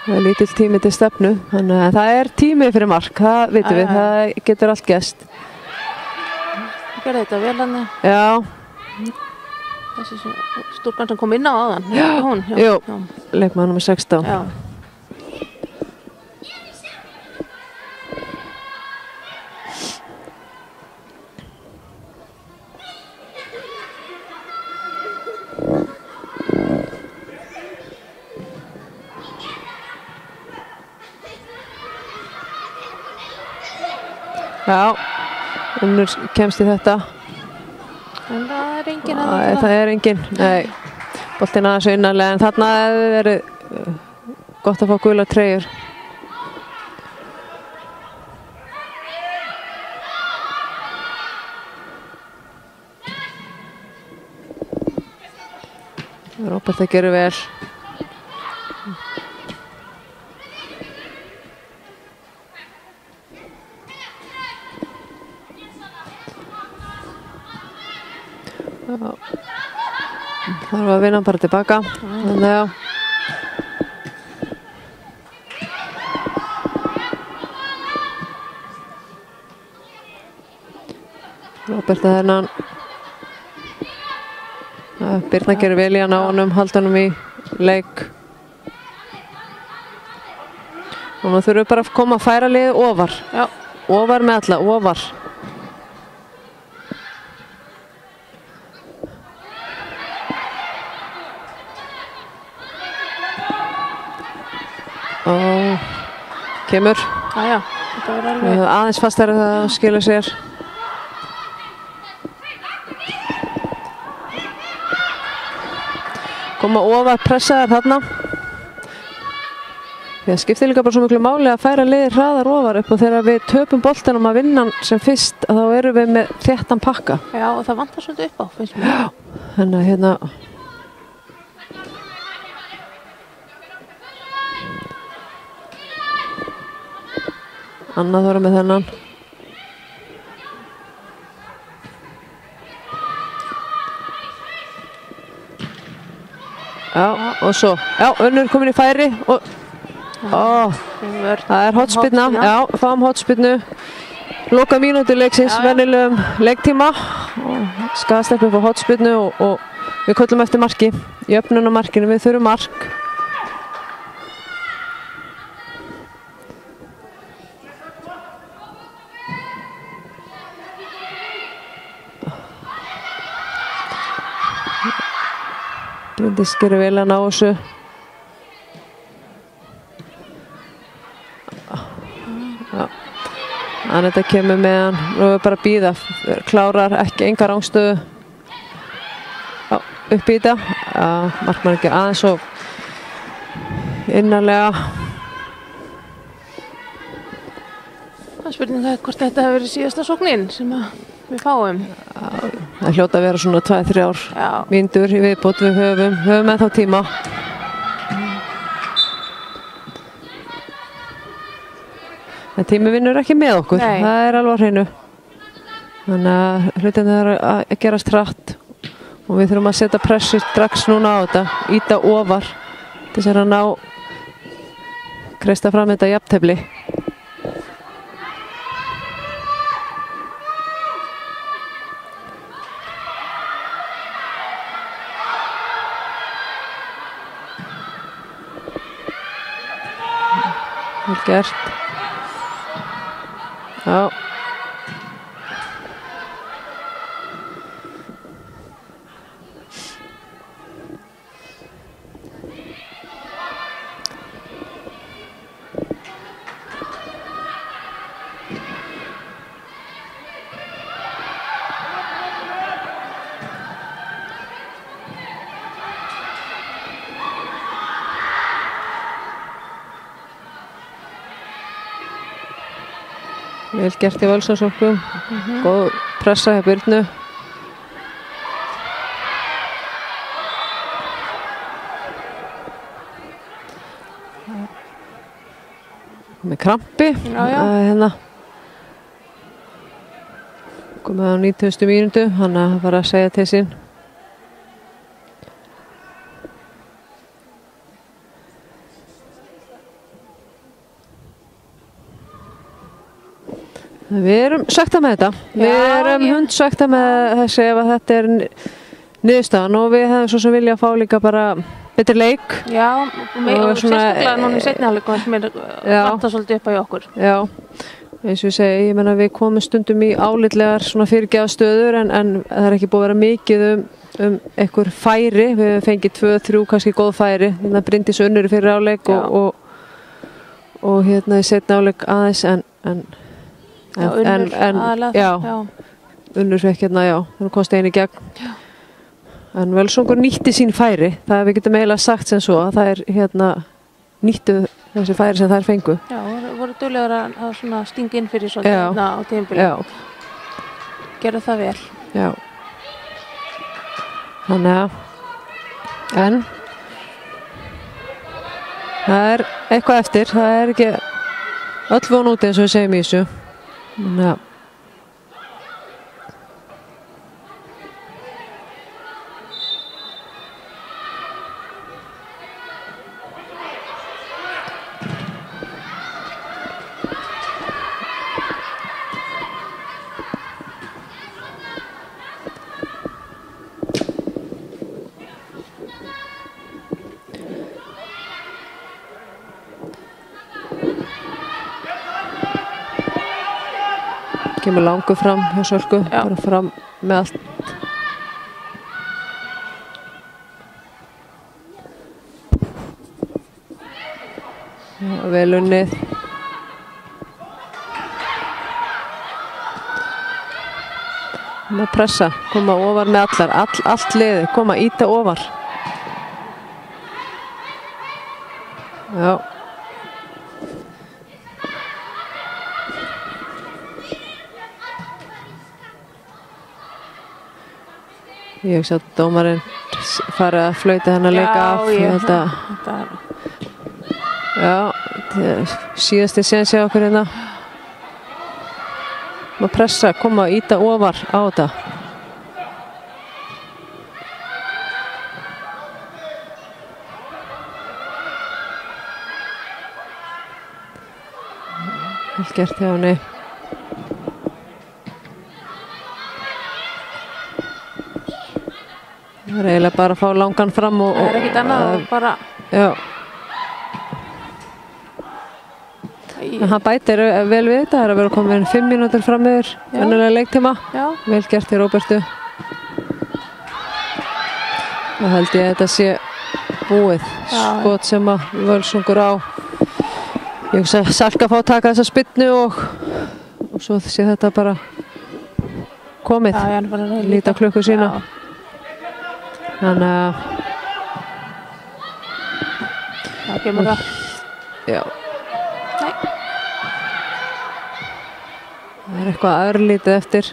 Það er lítill tími til stefnu. Þannig að það er tími fyrir mark. Það vitum við. Það getur allt gerst. Gerði þetta vel hann. Já. þessi stúlkan sem kom inn á áðan. Já, hún, jú, leikmaður nummer 16. Já. Já, Unnur kemst í þetta. En það er engin Það er engin, nei, boltinn aðeins unnarlega, en þarna hefði verið gott að fá gula treyjur. Róbert að gera vel. Þarf að vinna bara tilbaka. Þannig að Róbert að þennan Birna gerir vel í hann á honum, halda honum í leik. Og nú þurfum við bara að koma að færa liðið ofar. Já. Ofar með alla, ofar. Og kemur. Já, þetta var alveg. Aðeins fastar að það skilur sér. Koma ofar, pressa þær þarna. Það skiptir líka bara svo miklu máli að færa liðið hraðar ofar upp og þegar við töpum boltanum að vinna sem fyrst að þá erum við með þéttan pakka. Já, og það vantar svolítið upp á, finnst mér. Já, þannig að hérna Anna Þóra með þennan. Já, og svo, já, Unnur komin í færi og það er hotspyrna, já, fáum hotspyrnu. Loka mínúti leiksins, venjulegum leiktíma og skaðsleppu upp á hotspyrnu og við köllum eftir marki. Í öfnunarmarkinu, við þurfum mark. Bryndís gerir vel að ná þessu. Anetta kemur með hann. Nú er bara að bíða. Klárar ekki enga rangstöðu. Upp í þetta. Markmann ekki aðeins og innarlega. Það er spurning það hvort þetta hefur verið síðasta sóknin sem við fáum. Það hljóta að vera svona 2-3 mínútur í viðbót. Við höfum ennþá tíma. En tími vinnur ekki með okkur. Nei. Það er alveg á hreinu. Þannig að hlutin það er að gerast hratt og við þurfum að setja pressu strax núna á þetta, íta ofar til þess að ná kreista fram þetta jafntefli. Vel gert. Já. Vel gert í Völsundsóknum. Góð pressa hjá Birnu. Með krampi. Hérna. Komið á 90. mínútu. Hann að fara að segja til sín. Við erum sökta með þetta. Við erum hundsökta með þessi ef að þetta er niðurstaðan og við hefum svo sem vilja að fá líka bara betri leik. Já, og sérstaklega núna í seinni hálfleik sem vantar svolítið upp á okkur. Já, eins og ég segi, ég menna við komum stundum í álitlegar svona fyrirgefastöður en það er ekki búið að vera mikið einhver færi, við hefum fengið 2-3 kannski góð færi, hérna Bryndís Unnur fyrir áleik og hérna í seinni áleik aðeins en Unnur fekk hérna, þannig kosti einu gegn. Já. En Völsungur nýtti sín færi, það við getum eiginlega sagt sem svo að það er hérna nýttu þessi færi sem þær fengu. Já, voru duglegar að svona stinga inn fyrir svolítið hérna á tímabili. Já. Gerðu það vel. Já. Þannig að, en það er eitthvað eftir, það er ekki öll von úti eins og við segjum í þessu. Þannig að kemur langur fram hjá Sölku, bara fram með allt. Já, vel unnið. Að pressa, koma ofar með allar, allt liði, koma íta ofar. Já. Ég hugsa að dómarinn fari að flauta hennar leika af. Ég held að síðasti séns hjá okkur hérna. Má pressa, koma og íta ofar á þetta. Vel gert hjá henni. Það er eiginlega bara að fá langan fram og það er ekkert annað bara. Já. En hann bætir vel við þetta, það er að vera komin 5 mínútur fram yfir venjulega leiktíma. Já. Vel gert í Róbertu. Og held ég að þetta sé búið. Skot sem að Völsungur á. Ég hugsa að Salka fá taka þessa spyrnu og svo sé þetta bara komið. Líta klukku sína. Þannig að það kemur það. Já. Nei. Það er eitthvað örlítið eftir.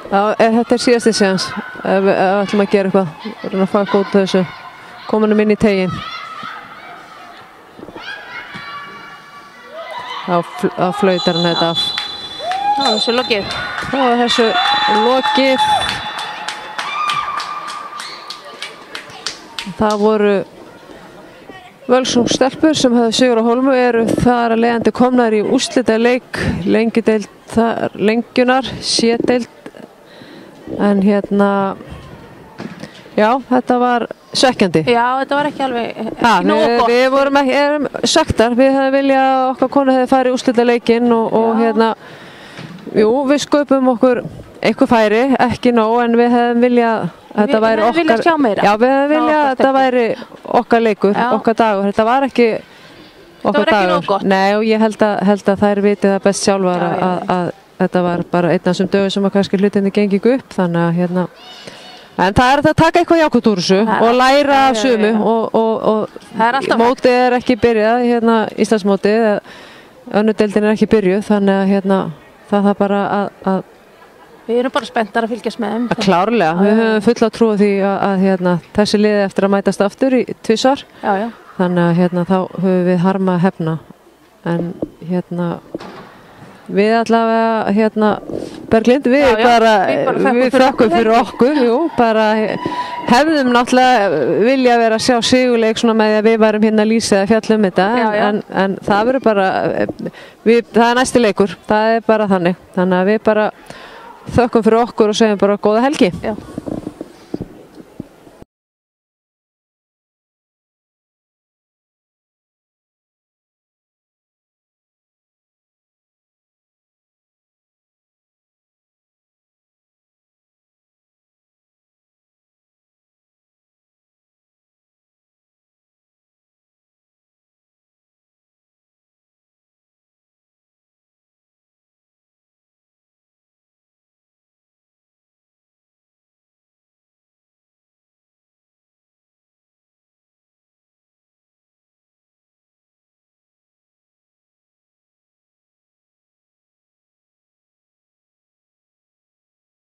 Þetta er síðasti séns ef við ætlum að gera eitthvað. Við erum að fá eitthvað út af þessu. Kominum inn í tegin. Þá flautar hann þetta af. Þessu lokið. Þessu lokið. Það voru Völsungsstelpur sem höfðu sigur á Hólmu eru þar að leiðandi komnar í úrslitaleik lengjunar, C-deild. En hérna, já, þetta var svekkjandi. Já, þetta var ekki alveg ekki nógu gott. Við vorum erum söktar, við hefðum viljað að okkar konu hefði farið í úrslitaleikinn og hérna, jú, við sköpum okkur eitthvað færi, ekki nóg, en við hefðum viljað að þetta væri okkar. Við hefðum viljað sjá meira. Já, við hefðum viljað að þetta væri okkar leikur, okkar dagur. Þetta var ekki okkar dagur. Þetta var ekki nógu gott. Nei, og ég held að þær vitið það best sjálfar að þetta var bara einn af þessum dögum sem að kannski hlutinni gengi ekki upp, þannig að hérna en það er að taka eitthvað jákvætt úr þessu og læra af sumu og mótið er ekki byrjað hérna Íslandsmótið, önnur deildin er ekki byrjuð, þannig að hérna það bara að við erum bara spenntar að fylgjast með þeim. Klárlega, við höfum fulla trú á því að hérna þessi liði eftir að mætast aftur í tvisvar. Já. Þannig að hérna þá höfum við harma hefna, en hérna við allavega hérna Berglind, við þökkum fyrir okkur, jú, bara hefðum náttúrulega vilja vera að sjá sigurleik svona með því að við varum hérna að lýsa eða fjalla þetta, en það verður bara, það er næsti leikur, það er bara þannig að við bara þökkum fyrir okkur og segjum bara góða helgi. Já.